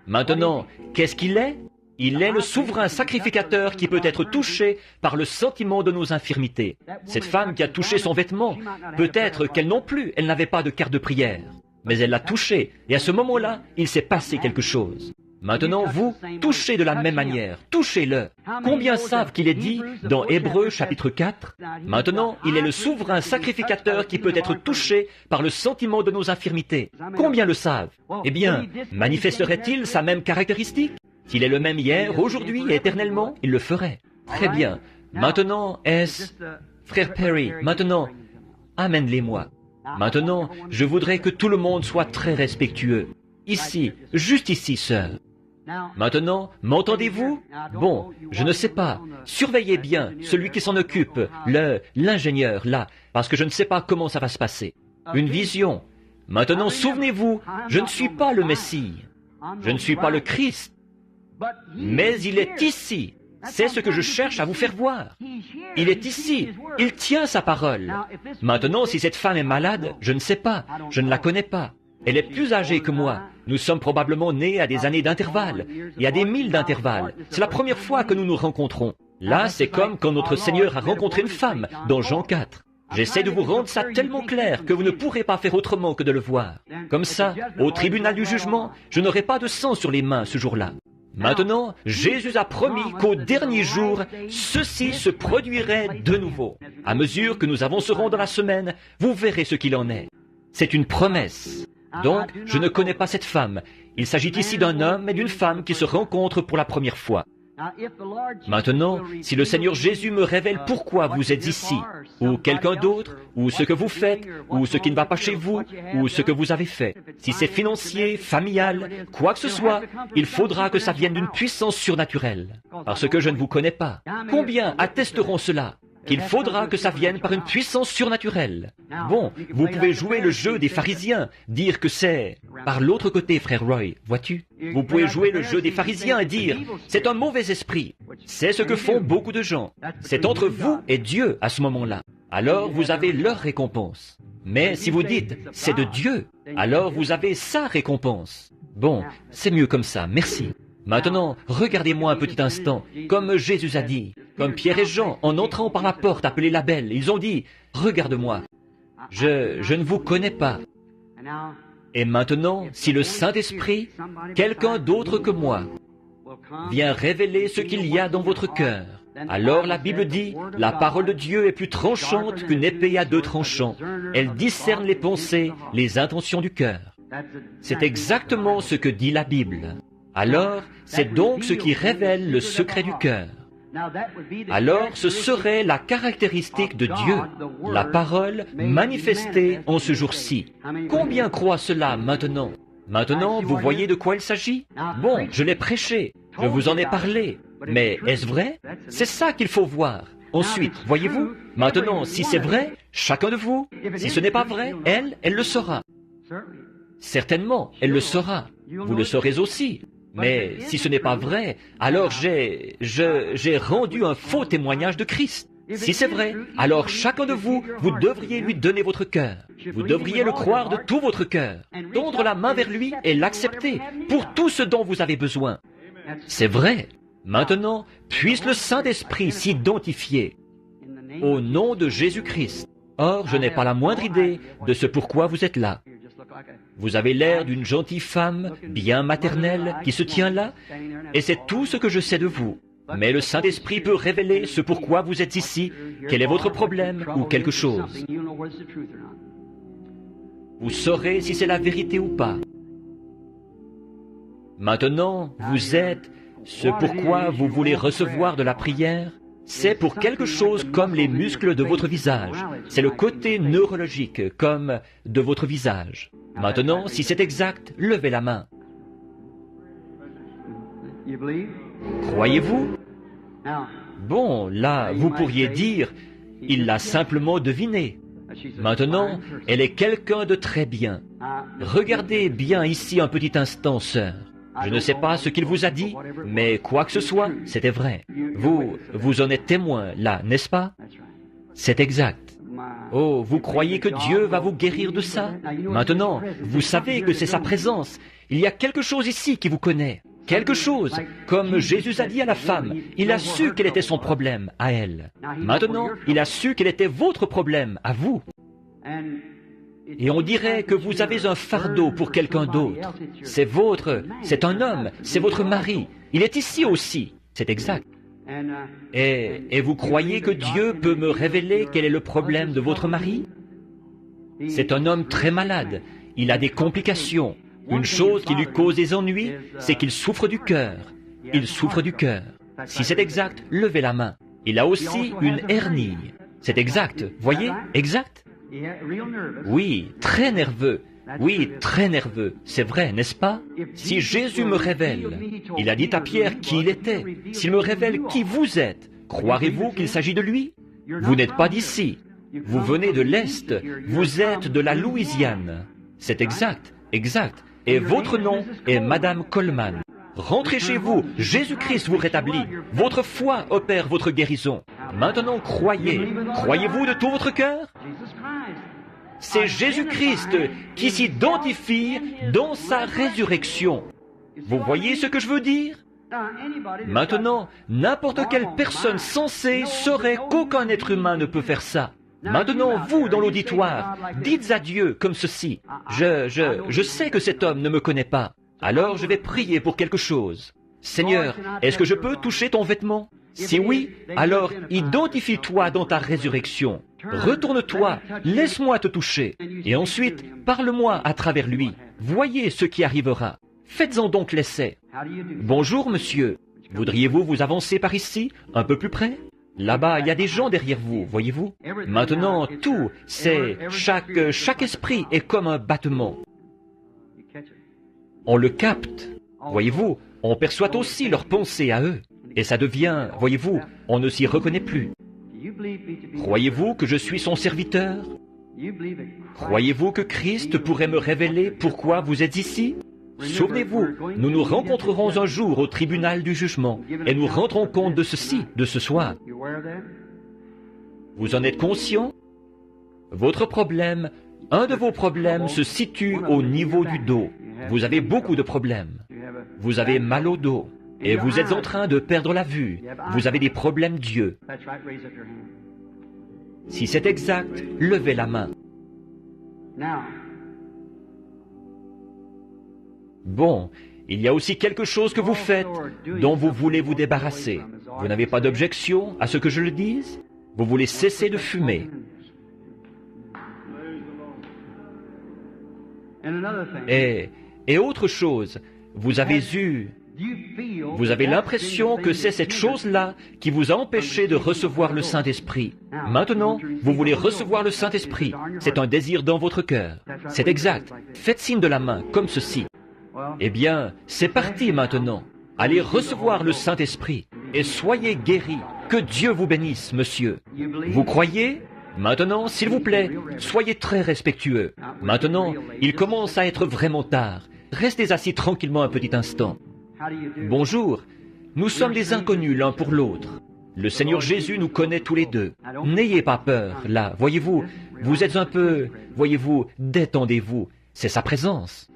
Maintenant, qu'est-ce qu'il est? Il est le souverain sacrificateur qui peut être touché par le sentiment de nos infirmités. Cette femme qui a touché son vêtement, peut-être qu'elle non plus, elle n'avait pas de carte de prière. Mais elle l'a touché, et à ce moment-là, il s'est passé quelque chose. Maintenant, vous, touchez de la même manière, touchez-le. Combien savent qu'il est dit dans Hébreux chapitre 4? Maintenant, il est le souverain sacrificateur qui peut être touché par le sentiment de nos infirmités. Combien le savent? Eh bien, manifesterait-il sa même caractéristique? S'il est le même hier, aujourd'hui et éternellement, il le ferait. Très bien. Maintenant, est-ce... Frère Perry, maintenant, amène-les-moi. Maintenant, je voudrais que tout le monde soit très respectueux. Ici, juste ici, sœur. Maintenant, m'entendez-vous? Bon, je ne sais pas. Surveillez bien celui qui s'en occupe, l'ingénieur, là, parce que je ne sais pas comment ça va se passer. Une vision. Maintenant, souvenez-vous, je ne suis pas le Messie. Je ne suis pas le Christ. Mais il est ici. C'est ce que je cherche à vous faire voir. Il est ici. Il tient sa parole. Maintenant, si cette femme est malade, je ne sais pas. Je ne la connais pas. Elle est plus âgée que moi. Nous sommes probablement nés à des années d'intervalle, et à des milles d'intervalle. C'est la première fois que nous nous rencontrons. Là, c'est comme quand notre Seigneur a rencontré une femme, dans Jean 4. J'essaie de vous rendre ça tellement clair que vous ne pourrez pas faire autrement que de le voir. Comme ça, au tribunal du jugement, je n'aurai pas de sang sur les mains ce jour-là. Maintenant, Jésus a promis qu'au dernier jour, ceci se produirait de nouveau. À mesure que nous avancerons dans la semaine, vous verrez ce qu'il en est. C'est une promesse. Donc, je ne connais pas cette femme. Il s'agit ici d'un homme et d'une femme qui se rencontrent pour la première fois. Maintenant, si le Seigneur Jésus me révèle pourquoi vous êtes ici, ou quelqu'un d'autre, ou ce que vous faites, ou ce qui ne va pas chez vous, ou ce que vous avez fait, si c'est financier, familial, quoi que ce soit, il faudra que ça vienne d'une puissance surnaturelle. Parce que je ne vous connais pas. Combien attesteront cela? Qu'il faudra que ça vienne par une puissance surnaturelle. Bon, vous pouvez jouer le jeu des pharisiens, dire que c'est par l'autre côté, frère Roy, vois-tu? Vous pouvez jouer le jeu des pharisiens et dire, c'est un mauvais esprit. C'est ce que font beaucoup de gens. C'est entre vous et Dieu à ce moment-là. Alors vous avez leur récompense. Mais si vous dites, c'est de Dieu, alors vous avez sa récompense. Bon, c'est mieux comme ça, merci. Maintenant, regardez-moi un petit instant, comme Jésus a dit, comme Pierre et Jean, en entrant par la porte appelée la Belle, ils ont dit, « Regarde-moi, je ne vous connais pas. » Et maintenant, si le Saint-Esprit, quelqu'un d'autre que moi, vient révéler ce qu'il y a dans votre cœur, alors la Bible dit, la parole de Dieu est plus tranchante qu'une épée à deux tranchants. Elle discerne les pensées, les intentions du cœur. C'est exactement ce que dit la Bible. Alors, c'est donc ce qui révèle le secret du cœur. Alors, ce serait la caractéristique de Dieu, la parole manifestée en ce jour-ci. Combien croient cela maintenant? Maintenant, vous voyez de quoi il s'agit? Bon, je l'ai prêché, je vous en ai parlé, mais est-ce vrai? C'est ça qu'il faut voir. Ensuite, voyez-vous, maintenant, si c'est vrai, chacun de vous, si ce n'est pas vrai, elle le saura. Certainement, elle le saura. Vous le saurez aussi. Mais si ce n'est pas vrai, alors j'ai rendu un faux témoignage de Christ. Si c'est vrai, alors chacun de vous, vous devriez lui donner votre cœur. Vous devriez le croire de tout votre cœur, tendre la main vers lui et l'accepter pour tout ce dont vous avez besoin. C'est vrai. Maintenant, puisse le Saint-Esprit s'identifier au nom de Jésus-Christ. Or, je n'ai pas la moindre idée de ce pourquoi vous êtes là. Vous avez l'air d'une gentille femme, bien maternelle, qui se tient là, et c'est tout ce que je sais de vous. Mais le Saint-Esprit peut révéler ce pourquoi vous êtes ici, quel est votre problème ou quelque chose. Vous saurez si c'est la vérité ou pas. Maintenant, vous êtes ce pourquoi vous voulez recevoir de la prière. C'est pour quelque chose comme les muscles de votre visage. C'est le côté neurologique comme de votre visage. Maintenant, si c'est exact, levez la main. Croyez-vous? Bon, là, vous pourriez dire, il l'a simplement deviné. Maintenant, elle est quelqu'un de très bien. Regardez bien ici un petit instant, sœur. Je ne sais pas ce qu'il vous a dit, mais quoi que ce soit, c'était vrai. Vous en êtes témoin, là, n'est-ce pas? C'est exact. Oh, vous croyez que Dieu va vous guérir de ça? Maintenant, vous savez que c'est sa présence. Il y a quelque chose ici qui vous connaît. Quelque chose. Comme Jésus a dit à la femme, il a su quel était son problème, à elle. Maintenant, il a su quel était votre problème, à vous. Et on dirait que vous avez un fardeau pour quelqu'un d'autre. C'est un homme, c'est votre mari. Il est ici aussi. C'est exact. Et vous croyez que Dieu peut me révéler quel est le problème de votre mari? C'est un homme très malade. Il a des complications. Une chose qui lui cause des ennuis, c'est qu'il souffre du cœur. Il souffre du cœur. Si c'est exact, levez la main. Il a aussi une hernie. C'est exact. Voyez? Exact? Oui, très nerveux. Oui, très nerveux. C'est vrai, n'est-ce pas? Si Jésus me révèle, il a dit à Pierre qui il était. S'il me révèle qui vous êtes, croirez-vous qu'il s'agit de lui? Vous n'êtes pas d'ici. Vous venez de l'Est. Vous êtes de la Louisiane. C'est exact, exact. Et votre nom est Madame Coleman. Rentrez chez vous, Jésus-Christ vous rétablit. Votre foi opère votre guérison. Maintenant, croyez. Croyez-vous de tout votre cœur? C'est Jésus-Christ qui s'identifie dans sa résurrection. Vous voyez ce que je veux dire? Maintenant, n'importe quelle personne sensée saurait qu'aucun être humain ne peut faire ça. Maintenant, vous, dans l'auditoire, dites à Dieu comme ceci. Je sais que cet homme ne me connaît pas. Alors je vais prier pour quelque chose. Seigneur, est-ce que je peux toucher ton vêtement? Si oui, alors identifie-toi dans ta résurrection. Retourne-toi, laisse-moi te toucher. Et ensuite, parle-moi à travers lui. Voyez ce qui arrivera. Faites-en donc l'essai. Bonjour, monsieur. Voudriez-vous vous avancer par ici, un peu plus près? Là-bas, il y a des gens derrière vous, voyez-vous? Maintenant, tout, c'est... Chaque esprit est comme un battement. On le capte. Voyez-vous, on perçoit aussi leurs pensées à eux. Et ça devient, voyez-vous, on ne s'y reconnaît plus. Croyez-vous que je suis son serviteur? Croyez-vous que Christ pourrait me révéler pourquoi vous êtes ici? Souvenez-vous, nous nous rencontrerons un jour au tribunal du jugement et nous rendrons compte de ceci, de ce soir. Vous en êtes conscient? Votre problème, un de vos problèmes se situe au niveau du dos. Vous avez beaucoup de problèmes. Vous avez mal au dos et vous êtes en train de perdre la vue. Vous avez des problèmes d'yeux. Si c'est exact, levez la main. Bon, il y a aussi quelque chose que vous faites dont vous voulez vous débarrasser. Vous n'avez pas d'objection à ce que je le dise? Vous voulez cesser de fumer. Et autre chose, vous avez l'impression que c'est cette chose-là qui vous a empêché de recevoir le Saint-Esprit. Maintenant, vous voulez recevoir le Saint-Esprit. C'est un désir dans votre cœur. C'est exact. Faites signe de la main, comme ceci. Eh bien, c'est parti maintenant. Allez recevoir le Saint-Esprit et soyez guéris. Que Dieu vous bénisse, monsieur. Vous croyez? Maintenant, s'il vous plaît, soyez très respectueux. Maintenant, il commence à être vraiment tard. Restez assis tranquillement un petit instant. Bonjour, nous sommes des inconnus l'un pour l'autre. Le Seigneur Jésus nous connaît tous les deux. N'ayez pas peur, là, voyez-vous, vous êtes un peu, voyez-vous, détendez-vous. C'est sa présence.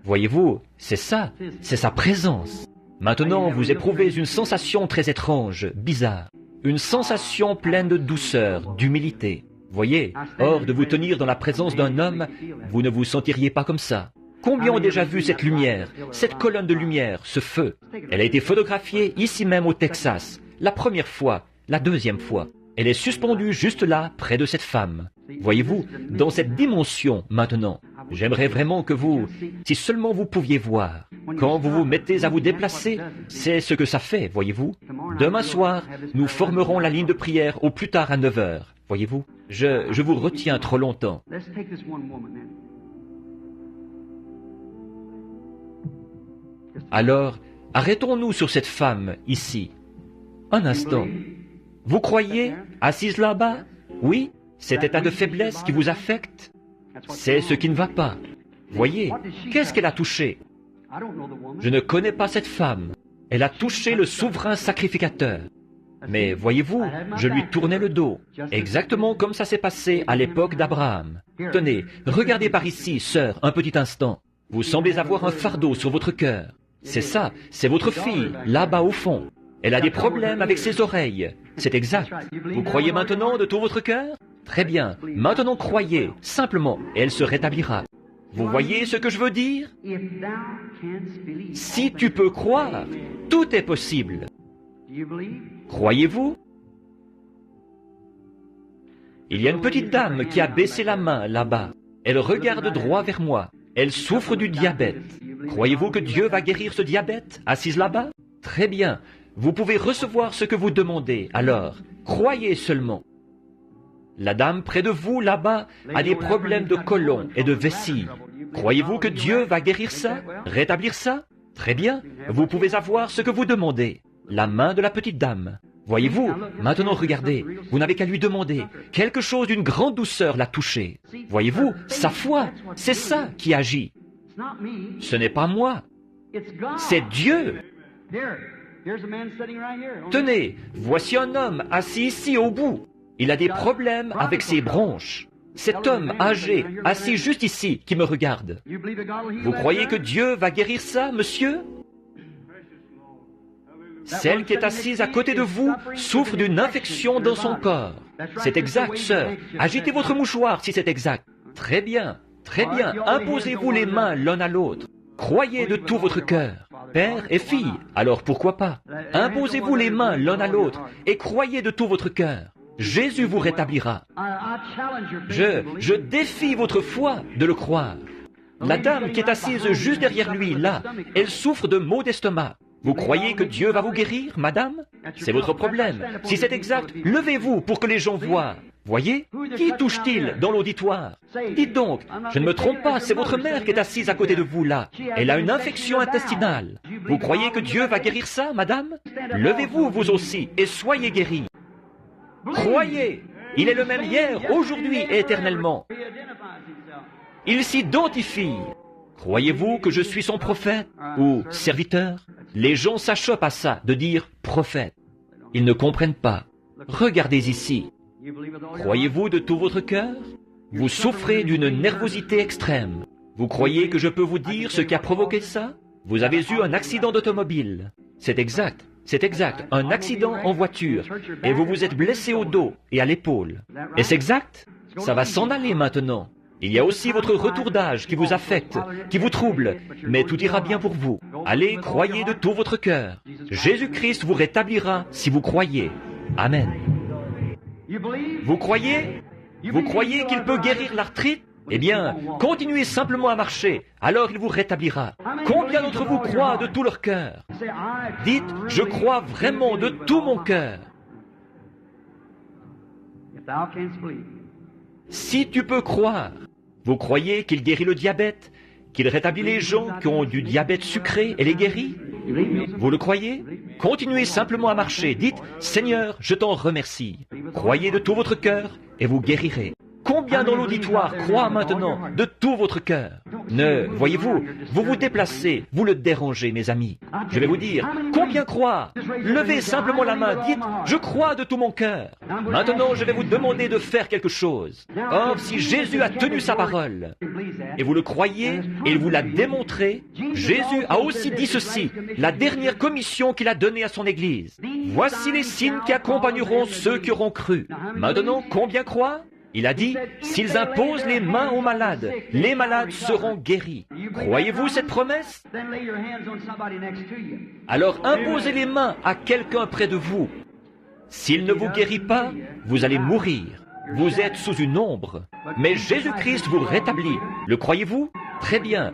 Voyez-vous, c'est ça, c'est sa présence. Maintenant, vous éprouvez une sensation très étrange, bizarre. Une sensation pleine de douceur, d'humilité. Voyez, hors de vous tenir dans la présence d'un homme, vous ne vous sentiriez pas comme ça. Combien ont déjà vu cette lumière, cette colonne de lumière, ce feu? Elle a été photographiée ici même au Texas, la première fois, la deuxième fois. Elle est suspendue juste là, près de cette femme. Voyez-vous, dans cette dimension maintenant, j'aimerais vraiment que vous, si seulement vous pouviez voir, quand vous vous mettez à vous déplacer, c'est ce que ça fait, voyez-vous. Demain soir, nous formerons la ligne de prière au plus tard à 9 heures, voyez-vous. Je vous retiens trop longtemps. Alors, arrêtons-nous sur cette femme, ici. Un instant. Vous croyez, assise là-bas? Oui, cet état de faiblesse qui vous affecte? C'est ce qui ne va pas. Voyez, qu'est-ce qu'elle a touché? Je ne connais pas cette femme. Elle a touché le souverain sacrificateur. Mais voyez-vous, je lui tournais le dos, exactement comme ça s'est passé à l'époque d'Abraham. Tenez, regardez par ici, sœur, un petit instant. Vous semblez avoir un fardeau sur votre cœur. C'est ça, c'est votre fille, là-bas au fond. Elle a des problèmes avec ses oreilles. C'est exact. Vous croyez maintenant de tout votre cœur? Très bien. Maintenant croyez, simplement, et elle se rétablira. Vous voyez ce que je veux dire? Si tu peux croire, tout est possible. Croyez-vous? Il y a une petite dame qui a baissé la main là-bas. Elle regarde droit vers moi. Elle souffre du diabète. Croyez-vous que Dieu va guérir ce diabète, assise là-bas? Très bien. Vous pouvez recevoir ce que vous demandez. Alors, croyez seulement. La dame près de vous, là-bas, a des problèmes de côlon et de vessie. Croyez-vous que Dieu va guérir ça, rétablir ça? Très bien. Vous pouvez avoir ce que vous demandez. La main de la petite dame. Voyez-vous, maintenant regardez, vous n'avez qu'à lui demander. Quelque chose d'une grande douceur l'a touché. Voyez-vous, sa foi, c'est ça qui agit. Ce n'est pas moi, c'est Dieu. Tenez, voici un homme assis ici au bout. Il a des problèmes avec ses bronches. Cet homme âgé, assis juste ici, qui me regarde. Vous croyez que Dieu va guérir ça, monsieur? Celle qui est assise à côté de vous souffre d'une infection dans son corps. C'est exact, sœur. Agitez votre mouchoir si c'est exact. Très bien, très bien. Imposez-vous les mains l'un à l'autre. Croyez de tout votre cœur. Père et fille, alors pourquoi pas? Imposez-vous les mains l'un à l'autre et croyez de tout votre cœur. Jésus vous rétablira. Je défie votre foi de le croire. La dame qui est assise juste derrière lui, là, elle souffre de maux d'estomac. Vous croyez que Dieu va vous guérir, madame? C'est votre problème. Si c'est exact, levez-vous pour que les gens voient. Voyez? Qui touche-t-il dans l'auditoire? Dites donc, je ne me trompe pas, c'est votre mère qui est assise à côté de vous là. Elle a une infection intestinale. Vous croyez que Dieu va guérir ça, madame? Levez-vous, vous aussi, et soyez guéris. Croyez! Il est le même hier, aujourd'hui et éternellement. Il s'identifie. Croyez-vous que je suis son prophète ou serviteur? Les gens s'achoppent à ça, de dire prophète. Ils ne comprennent pas. Regardez ici. Croyez-vous de tout votre cœur? Vous souffrez d'une nervosité extrême. Vous croyez que je peux vous dire ce qui a provoqué ça? Vous avez eu un accident d'automobile. C'est exact, un accident en voiture. Et vous vous êtes blessé au dos et à l'épaule. Est-ce exact? Ça va s'en aller maintenant. Il y a aussi votre retour d'âge qui vous affecte, qui vous trouble, mais tout ira bien pour vous. Allez, croyez de tout votre cœur. Jésus-Christ vous rétablira si vous croyez. Amen. Vous croyez? Vous croyez qu'il peut guérir l'arthrite? Eh bien, continuez simplement à marcher, alors il vous rétablira. Combien d'entre vous croient de tout leur cœur? Dites, je crois vraiment de tout mon cœur. Si tu peux croire, vous croyez qu'il guérit le diabète, qu'il rétablit les gens qui ont du diabète sucré et les guérit? Vous le croyez? Continuez simplement à marcher. Dites, Seigneur, je t'en remercie. Croyez de tout votre cœur et vous guérirez. Combien dans l'auditoire croient maintenant de tout votre cœur? Voyez-vous, vous vous déplacez, vous le dérangez, mes amis. Je vais vous dire, combien croient? Levez simplement la main, dites, je crois de tout mon cœur. Maintenant, je vais vous demander de faire quelque chose. Or, si Jésus a tenu sa parole, et vous le croyez, et il vous l'a démontré, Jésus a aussi dit ceci, la dernière commission qu'il a donnée à son Église. Voici les signes qui accompagneront ceux qui auront cru. Maintenant, combien croient? Il a dit, s'ils imposent les mains aux malades, les malades seront guéris. Croyez-vous cette promesse? Alors imposez les mains à quelqu'un près de vous. S'il ne vous guérit pas, vous allez mourir. Vous êtes sous une ombre. Mais Jésus-Christ vous rétablit. Le croyez-vous? Très bien.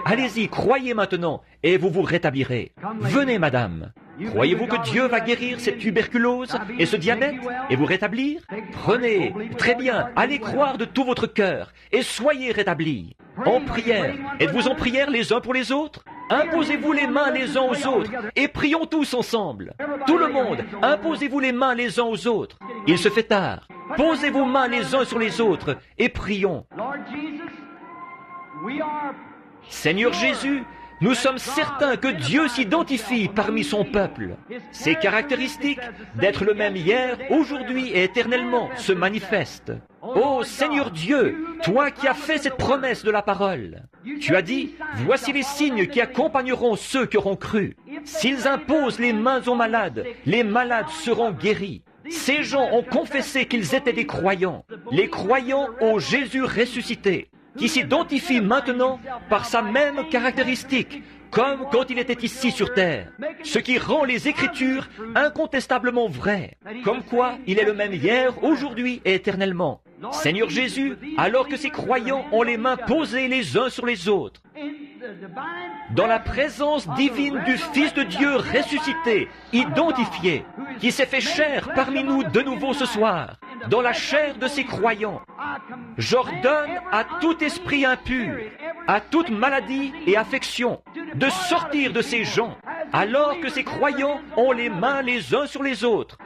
Allez-y, croyez maintenant, et vous vous rétablirez. Venez, madame. Croyez-vous que Dieu va guérir cette tuberculose et ce diabète et vous rétablir? Prenez, très bien, allez croire de tout votre cœur et soyez rétablis. En prière, êtes-vous en prière les uns pour les autres? Imposez-vous les mains les uns aux autres et prions tous ensemble. Tout le monde, imposez-vous les mains les uns aux autres. Il se fait tard. Posez vos mains les uns sur les autres et prions. Seigneur Jésus, nous sommes certains que Dieu s'identifie parmi son peuple. Ses caractéristiques d'être le même hier, aujourd'hui et éternellement se manifestent. Ô Seigneur Dieu, toi qui as fait cette promesse de la parole, tu as dit, voici les signes qui accompagneront ceux qui auront cru. S'ils imposent les mains aux malades, les malades seront guéris. Ces gens ont confessé qu'ils étaient des croyants, les croyants au Jésus ressuscité, qui s'identifie maintenant par sa même caractéristique, comme quand il était ici sur terre, ce qui rend les Écritures incontestablement vraies, comme quoi il est le même hier, aujourd'hui et éternellement. Seigneur Jésus, alors que ces croyants ont les mains posées les uns sur les autres, dans la présence divine du Fils de Dieu ressuscité, identifié, qui s'est fait chair parmi nous de nouveau ce soir, dans la chair de ces croyants, j'ordonne à tout esprit impur, à toute maladie et affection, de sortir de ces gens, alors que ces croyants ont les mains les uns sur les autres.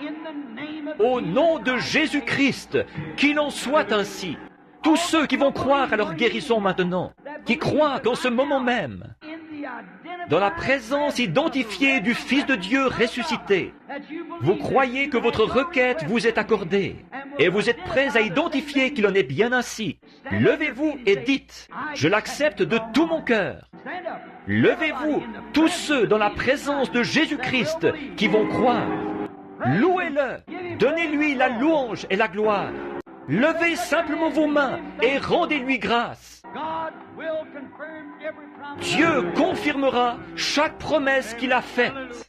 Au nom de Jésus-Christ, qu'il en soit ainsi. Tous ceux qui vont croire à leur guérison maintenant, qui croient qu'en ce moment même, dans la présence identifiée du Fils de Dieu ressuscité, vous croyez que votre requête vous est accordée et vous êtes prêts à identifier qu'il en est bien ainsi. Levez-vous et dites, je l'accepte de tout mon cœur. Levez-vous, tous ceux dans la présence de Jésus-Christ qui vont croire. Louez-le, donnez-lui la louange et la gloire. Levez simplement vos mains et rendez-lui grâce. Dieu confirmera chaque promesse qu'il a faite.